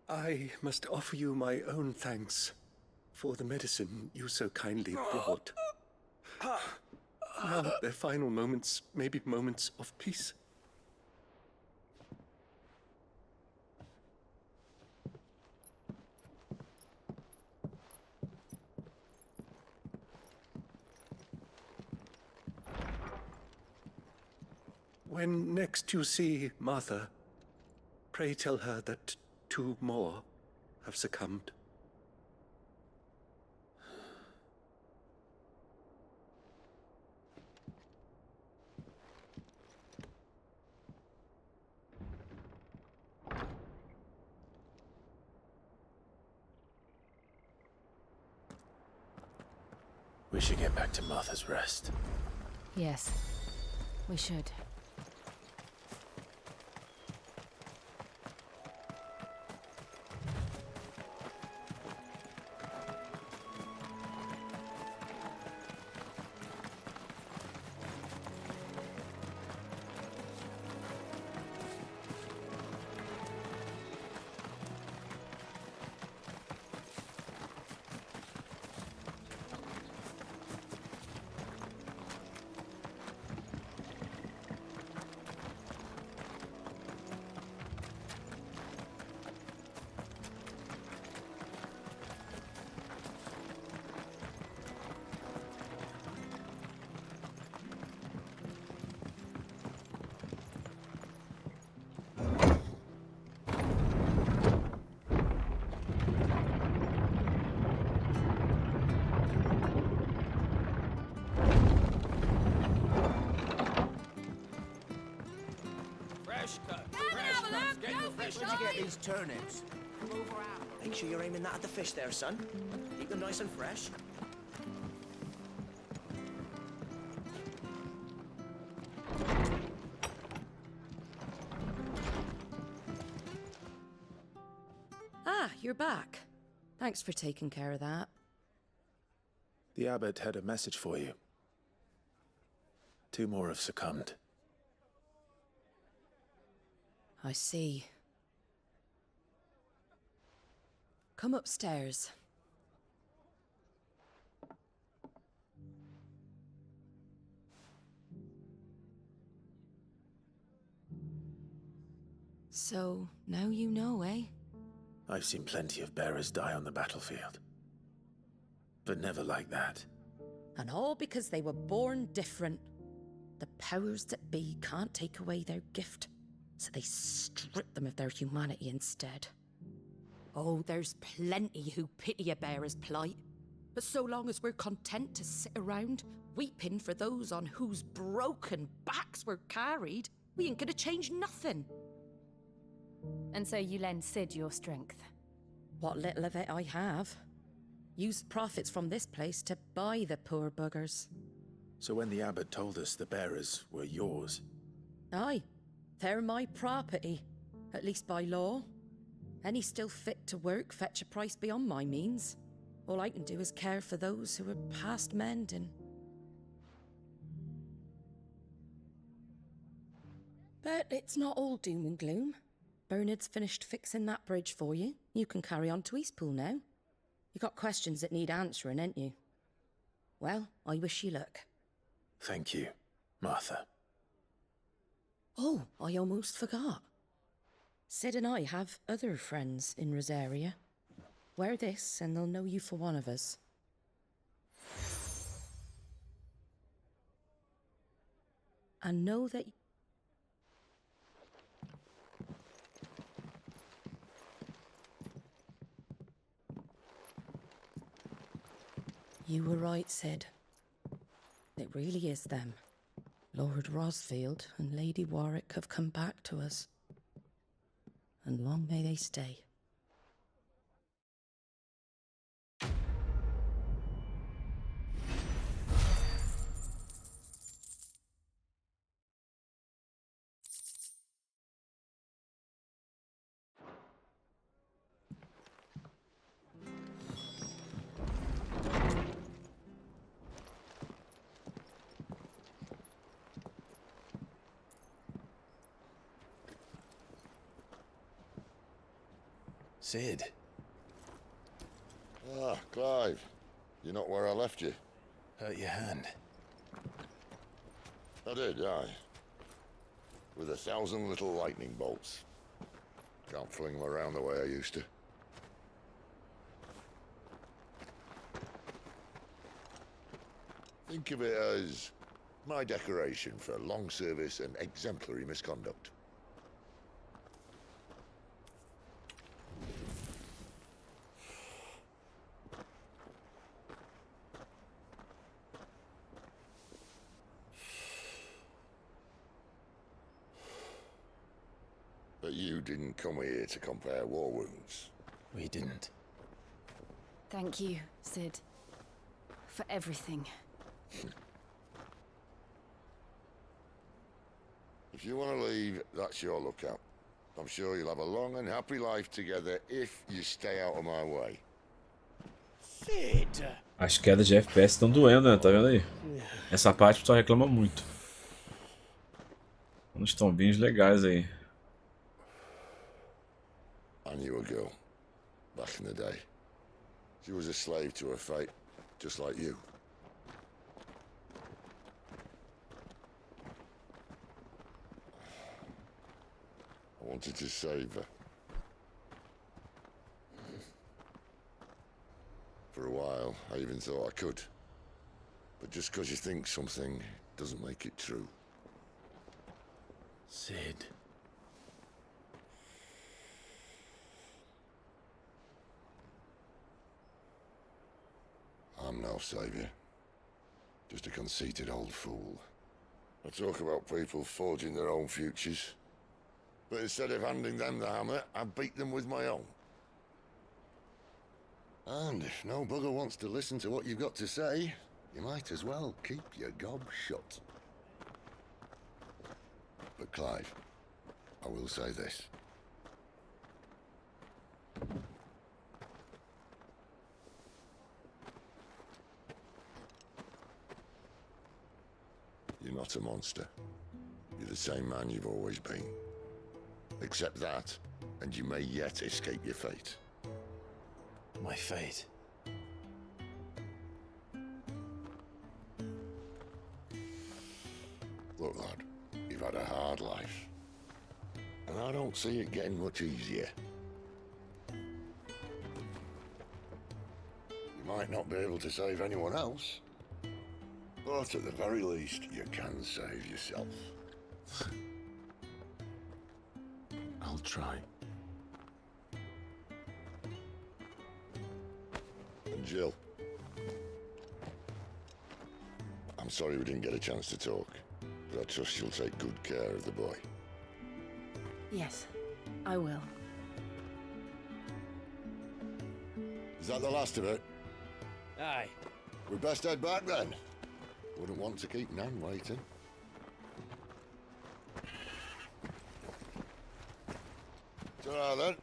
I must offer you my own thanks for the medicine you so kindly brought. Now their final moments may be moments of peace. When next you see Martha, pray tell her that 2 more have succumbed. We should get back to Martha's Rest. Yes, we should. turnips. Come over out. Make sure you're aiming that at the fish there, son. Keep them nice and fresh. Ah, you're back. Thanks for taking care of that. The abbot had a message for you. 2 more have succumbed. I see. Come upstairs. So, now you know, eh? I've seen plenty of bearers die on the battlefield. But never like that. And all because they were born different. The powers that be can't take away their gift, so they strip them of their humanity instead. Oh, there's plenty who pity a bearer's plight. But so long as we're content to sit around, weeping for those on whose broken backs we're carried, we ain't gonna change nothing. And so you lend Sid your strength? What little of it I have. Use profits from this place to buy the poor buggers. So when the abbot told us the bearers were yours... Aye, they're my property, at least by law. Any still fit to work fetch a price beyond my means. All I can do is care for those who are past mending. But it's not all doom and gloom. Bernard's finished fixing that bridge for you. You can carry on to Eastpool now. You got questions that need answering, ain't you? Well, I wish you luck. Thank you, Martha. Oh, I almost forgot. Sid and I have other friends in Rosaria. Wear this and they'll know you for one of us. And know that... You were right, Sid. It really is them. Lord Rosfield and Lady Warwick have come back to us. And long may they stay. Sid. Ah, Clive. You're not where I left you. Hurt your hand. I did, aye. With 1,000 little lightning bolts. Can't fling them around the way I used to. Think of it as my decoration for long service and exemplary misconduct. But you didn't come here to compare war wounds. We didn't. Thank you, Sid. For everything. If you want to leave, that's your lookout. I'm sure you'll have a long and happy life together if you stay out of my way. Sid! As quedas de FPS estão doendo, né? Tá vendo aí? Essa parte o pessoal reclama muito. Uns tombinhos legais aí. I knew a girl, back in the day. She was a slave to her fate, just like you. I wanted to save her. For a while, I even thought I could. But just because you think something doesn't make it true. Sid. I'm no savior. Just a conceited old fool. I talk about people forging their own futures. But instead of handing them the hammer, I beat them with my own. And if no bugger wants to listen to what you've got to say, you might as well keep your gob shut. But Clive, I will say this. You're not a monster. You're the same man you've always been. Accept that, and you may yet escape your fate. My fate? Look, lad, you've had a hard life. And I don't see it getting much easier. You might not be able to save anyone else, but at the very least, you can save yourself. I'll try. And Jill, I'm sorry we didn't get a chance to talk, but I trust you'll take good care of the boy. Yes, I will. Is that the last of it? Aye. We'd best head back then. Wouldn't want to keep Nan waiting. Ta-ra then.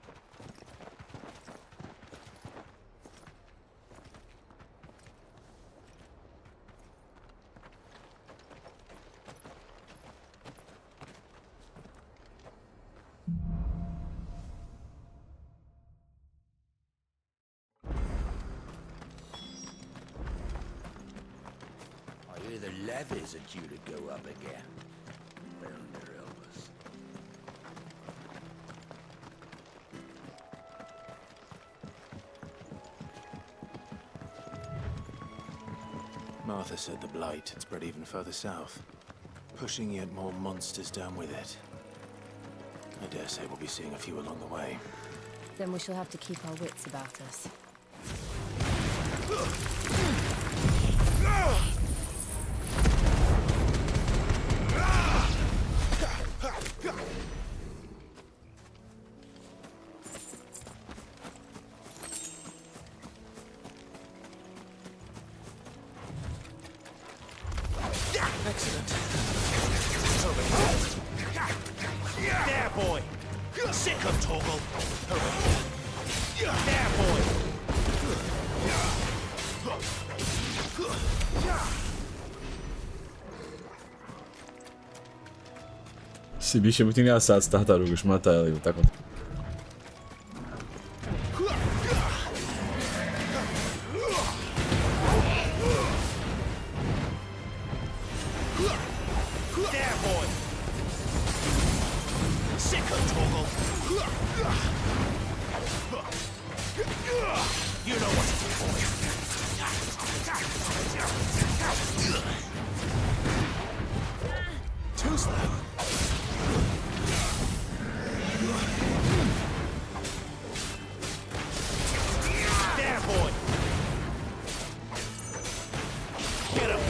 I hear the levies are due to go up again. Well, they're Elvis. Martha said the blight had spread even further south, pushing yet more monsters down with it. I dare say we'll be seeing a few along the way. Then we shall have to keep our wits about us. Excellent. Over here. There, boy. Sick of Toggle. Over here. There, boy. Esse bicho é muito engraçado, esse tartarugas. Mata ela e lutar contra. There, boy. Sick of Toggle. You know what to do, boy. Too slow. There, boy. Get him.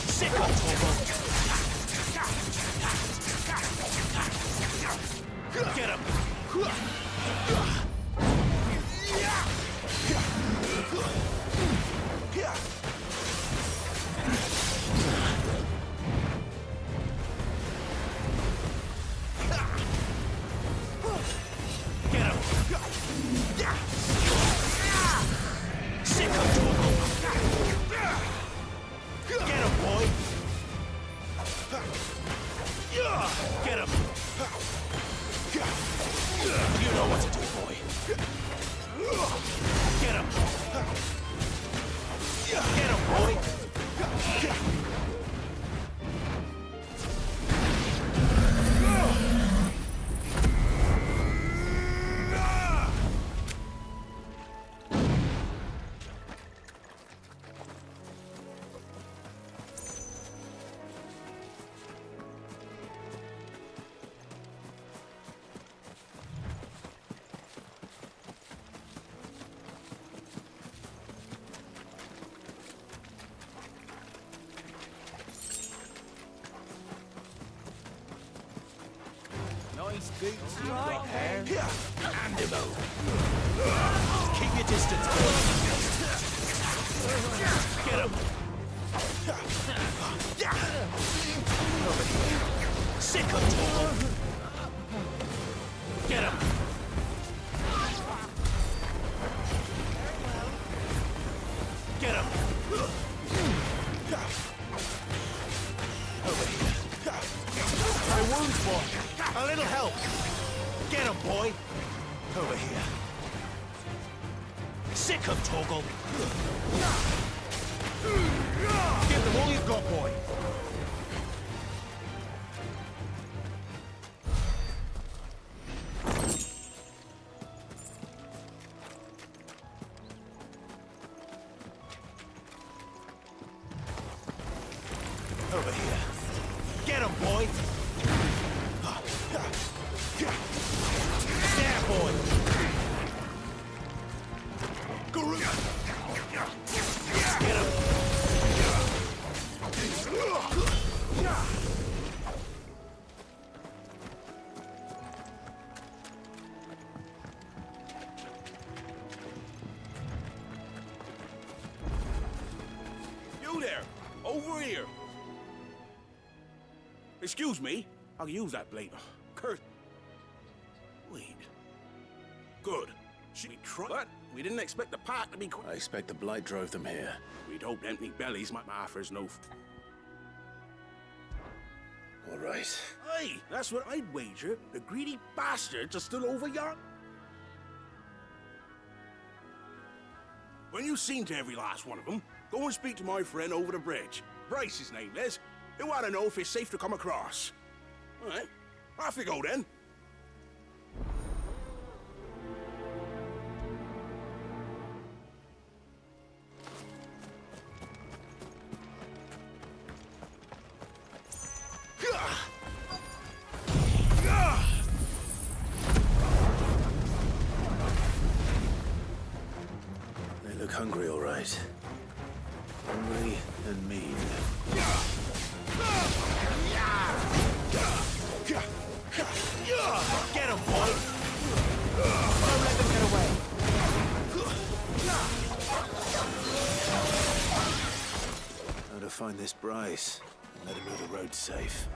Sick of Toggle. Get him. Sick of Toggle. Get him, boy. Get him. You know what to do, boy. Right there. And him over. Keep your distance, boy. Get him. Sick of talking. Get him. Get him. Over here. My wounds, boy. A little help. Get him, boy. Over here. Sick of Toggle. Give them all you've got, boy. Over here. Get him, boy. There, boy. Guru. Get him. You there! Over here! Excuse me, I'll use that blade. Kurt. Wait. Good. Should we try? What? We didn't expect the part to be. I expect the blight drove them here. We'd hoped empty bellies might offers no. All right. Hey, that's what I'd wager. The greedy bastards are still over yonder. When you've seen to every last one of them, go and speak to my friend over the bridge. Bryce, his name is. They want to know if it's safe to come across. All right, off you go then. They look hungry, all right. Hungry and mean. Get him, boy! Don't let them get away. How to find this Bryce and let him know the road's safe.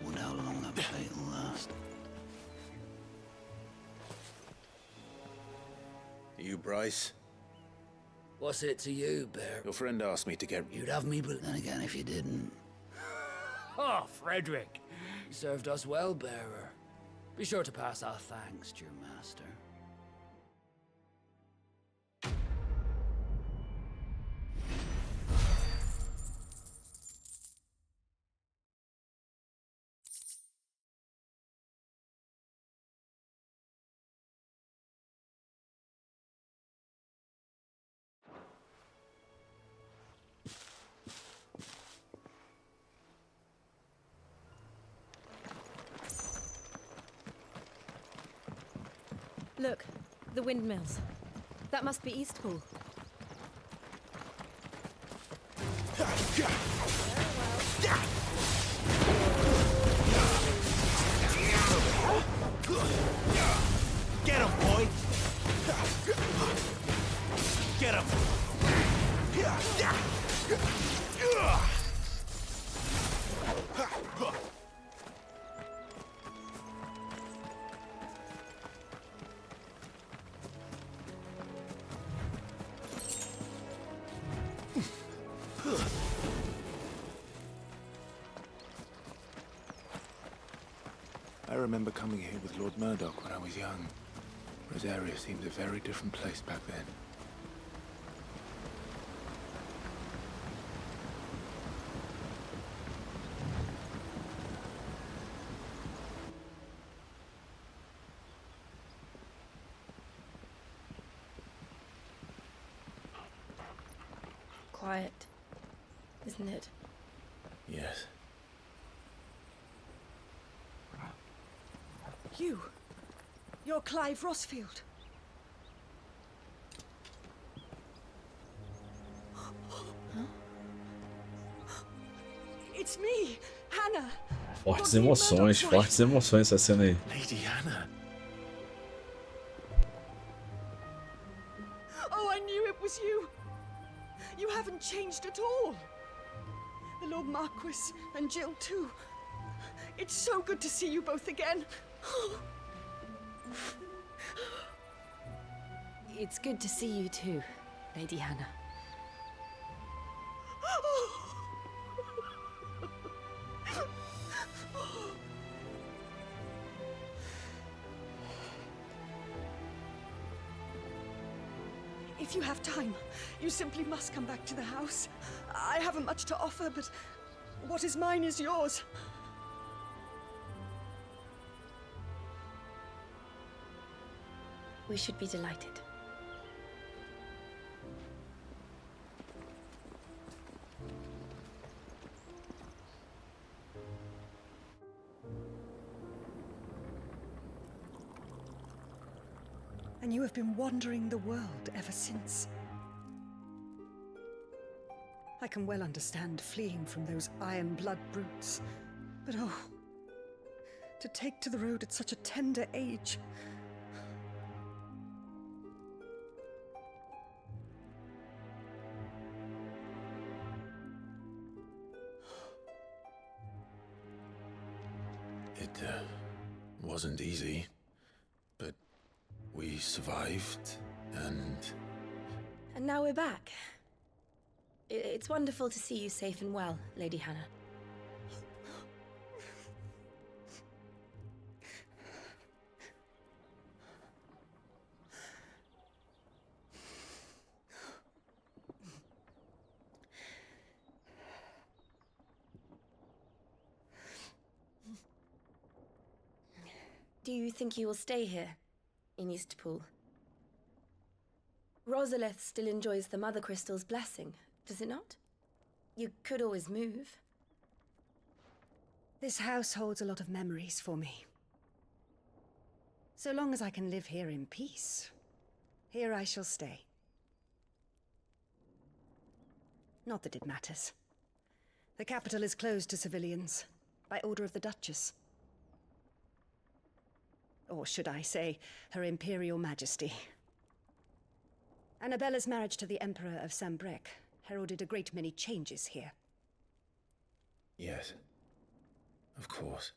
Wonder how long that fight will last. You, Bryce? What's it to you, Bear? Your friend asked me to get... You'd have me, but then again, if you didn't... Oh, Frederick. You served us well, Bearer. Be sure to pass our thanks to your master. Look, the windmills. That must be Eastpool. Get him, boy! Get him! I remember coming here with Lord Murdoch when I was young. Rosaria seemed a very different place back then. Quiet, isn't it? Yes. You're Clive Rossfield. It's me, Hannah. Fortes emoções essa cena aí. Lady Hannah. Oh, I knew it was you. You haven't changed at all. The Lord Marquis and Jill too. It's so good to see you both again. It's good to see you too, Lady Hannah. If you have time, you simply must come back to the house. I haven't much to offer, but what is mine is yours. We should be delighted. And you have been wandering the world ever since. I can well understand fleeing from those iron blood brutes, but oh, to take to the road at such a tender age. It wasn't easy, but we survived, and now we're back. It's wonderful to see you safe and well, Lady Hannah. Do you think you will stay here, in Eastpool? Rosalith still enjoys the Mother Crystal's blessing, does it not? You could always move. This house holds a lot of memories for me. So long as I can live here in peace, here I shall stay. Not that it matters. The capital is closed to civilians, by order of the Duchess. Or should I say, Her Imperial Majesty. Annabella's marriage to the Emperor of Sambrec heralded a great many changes here. yes, of course.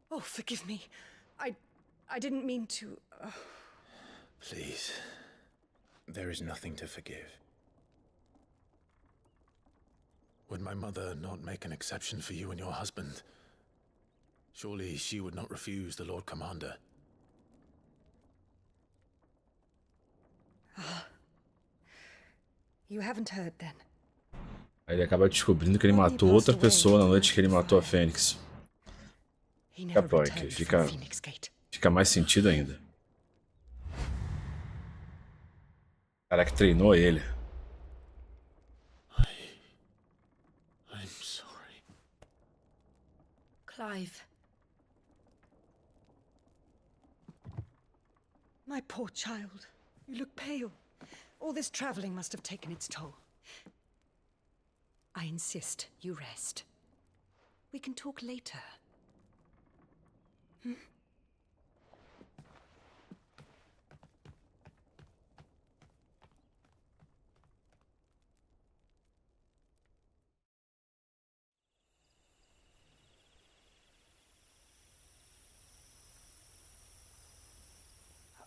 Oh, forgive me. I didn't mean to... Please, there is nothing to forgive. Would my mother not make an exception for you and your husband? Surely she would not refuse the Lord Commander. You haven't heard then. Aí ele acaba descobrindo que ele matou outra pessoa na noite que ele matou a Fênix. Fica punk, fica mais sentido ainda. O cara que treinou ele. I'm sorry. Clive. My poor child. You look pale. All this traveling must have taken its toll. I insist you rest. We can talk later. Hmm?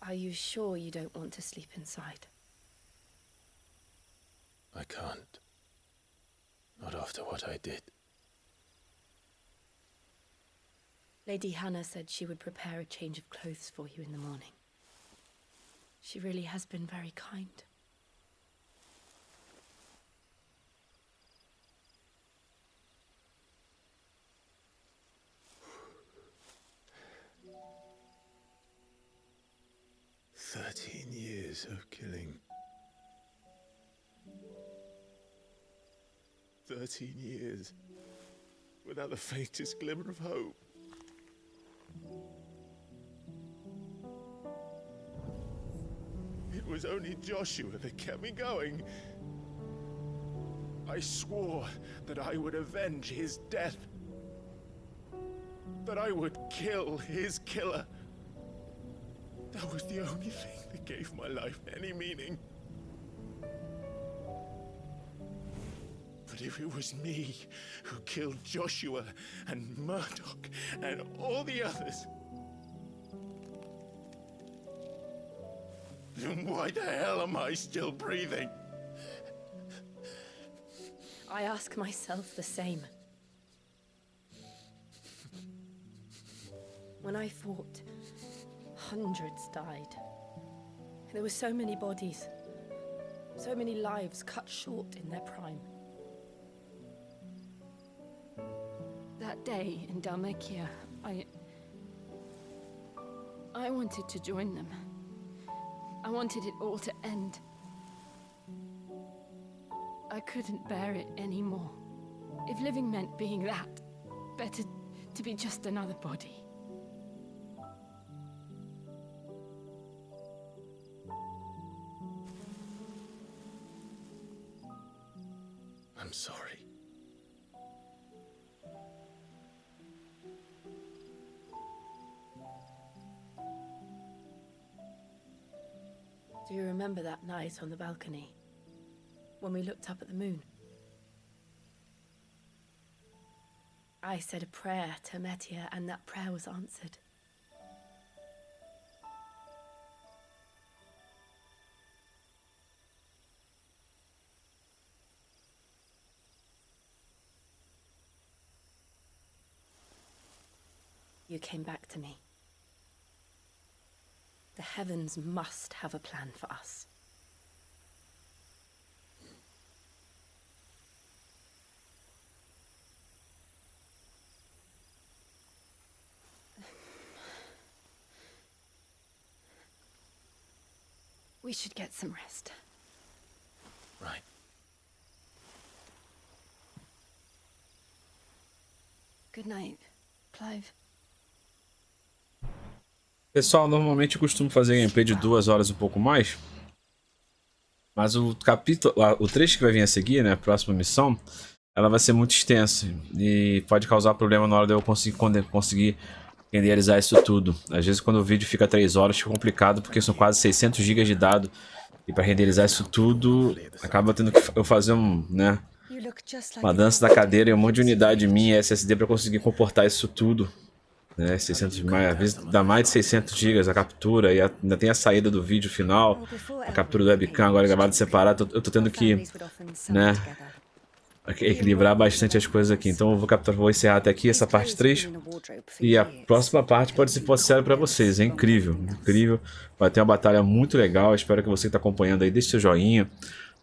Are you sure you don't want to sleep inside? I can't. Not after what I did. Lady Hannah said she would prepare a change of clothes for you in the morning. She really has been very kind. Years of killing. 13 years without the faintest glimmer of hope. It was only Joshua that kept me going. I swore that I would avenge his death. That I would kill his killer. That was the only thing that gave my life any meaning. But if it was me who killed Joshua and Murdoch and all the others, then why the hell am I still breathing? I ask myself the same. When I fought, hundreds died. There were so many bodies, so many lives cut short in their prime. That day in Dalmacia, I wanted to join them. I wanted it all to end. I couldn't bear it anymore. If living meant being that, better to be just another body. I'm sorry. Do you remember that night on the balcony? When we looked up at the moon? I said a prayer to Metia, and that prayer was answered. You came back to me. The heavens must have a plan for us. We should get some rest. Right. Good night, Clive. Pessoal, normalmente eu costumo fazer gameplay de 2 horas um pouco mais. Mas o capítulo, o trecho que vai vir a seguir, né, a próxima missão, ela vai ser muito extensa. E pode causar problema na hora de eu conseguir renderizar isso tudo. Às vezes quando o vídeo fica 3 horas fica complicado, porque são quase 600 GB de dado. E para renderizar isso tudo, acaba tendo que eu fazer uma dança da cadeira e um monte de unidade minha SSD para conseguir comportar isso tudo. Né, 600 mais, às vezes dá mais de 600 GB a captura e ainda tem a saída do vídeo final, a captura do webcam agora gravado separado. Eu tô tendo que, né, equilibrar bastante as coisas aqui. Então eu vou encerrar até aqui essa parte 3 e a próxima parte pode ser sincero para vocês. É incrível, incrível. Vai ter uma batalha muito legal. Espero que você que está acompanhando aí deixe seu joinha.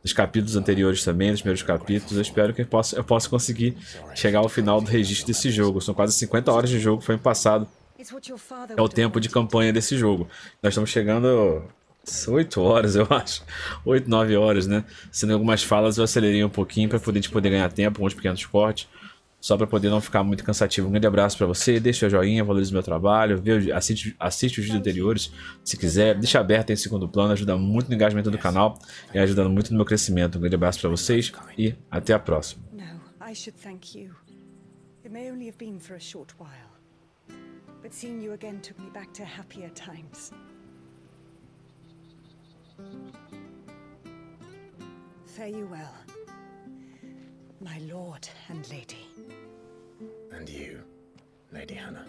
Dos capítulos anteriores também, dos primeiros capítulos, eu espero que eu possa conseguir chegar ao final do registro desse jogo. São quase 50 horas de jogo que foi passado. É o tempo de campanha desse jogo. Nós estamos chegando a 8 horas, eu acho. 8, 9 horas, né? Sendo algumas falas, eu acelerei um pouquinho para a gente poder ganhar tempo com uns pequenos cortes. Só para poder não ficar muito cansativo. Um grande abraço para você, deixa o joinha, valorize o meu trabalho, assiste os vídeos anteriores, se quiser, deixa aberto em segundo plano, ajuda muito no engajamento do canal e ajudando muito no meu crescimento. Um grande abraço para vocês e até a próxima. I should thank you. It may only have been for a short while, but seeing you again took me back to happier times. Fare you well, my lord and lady. And you, Lady Hannah.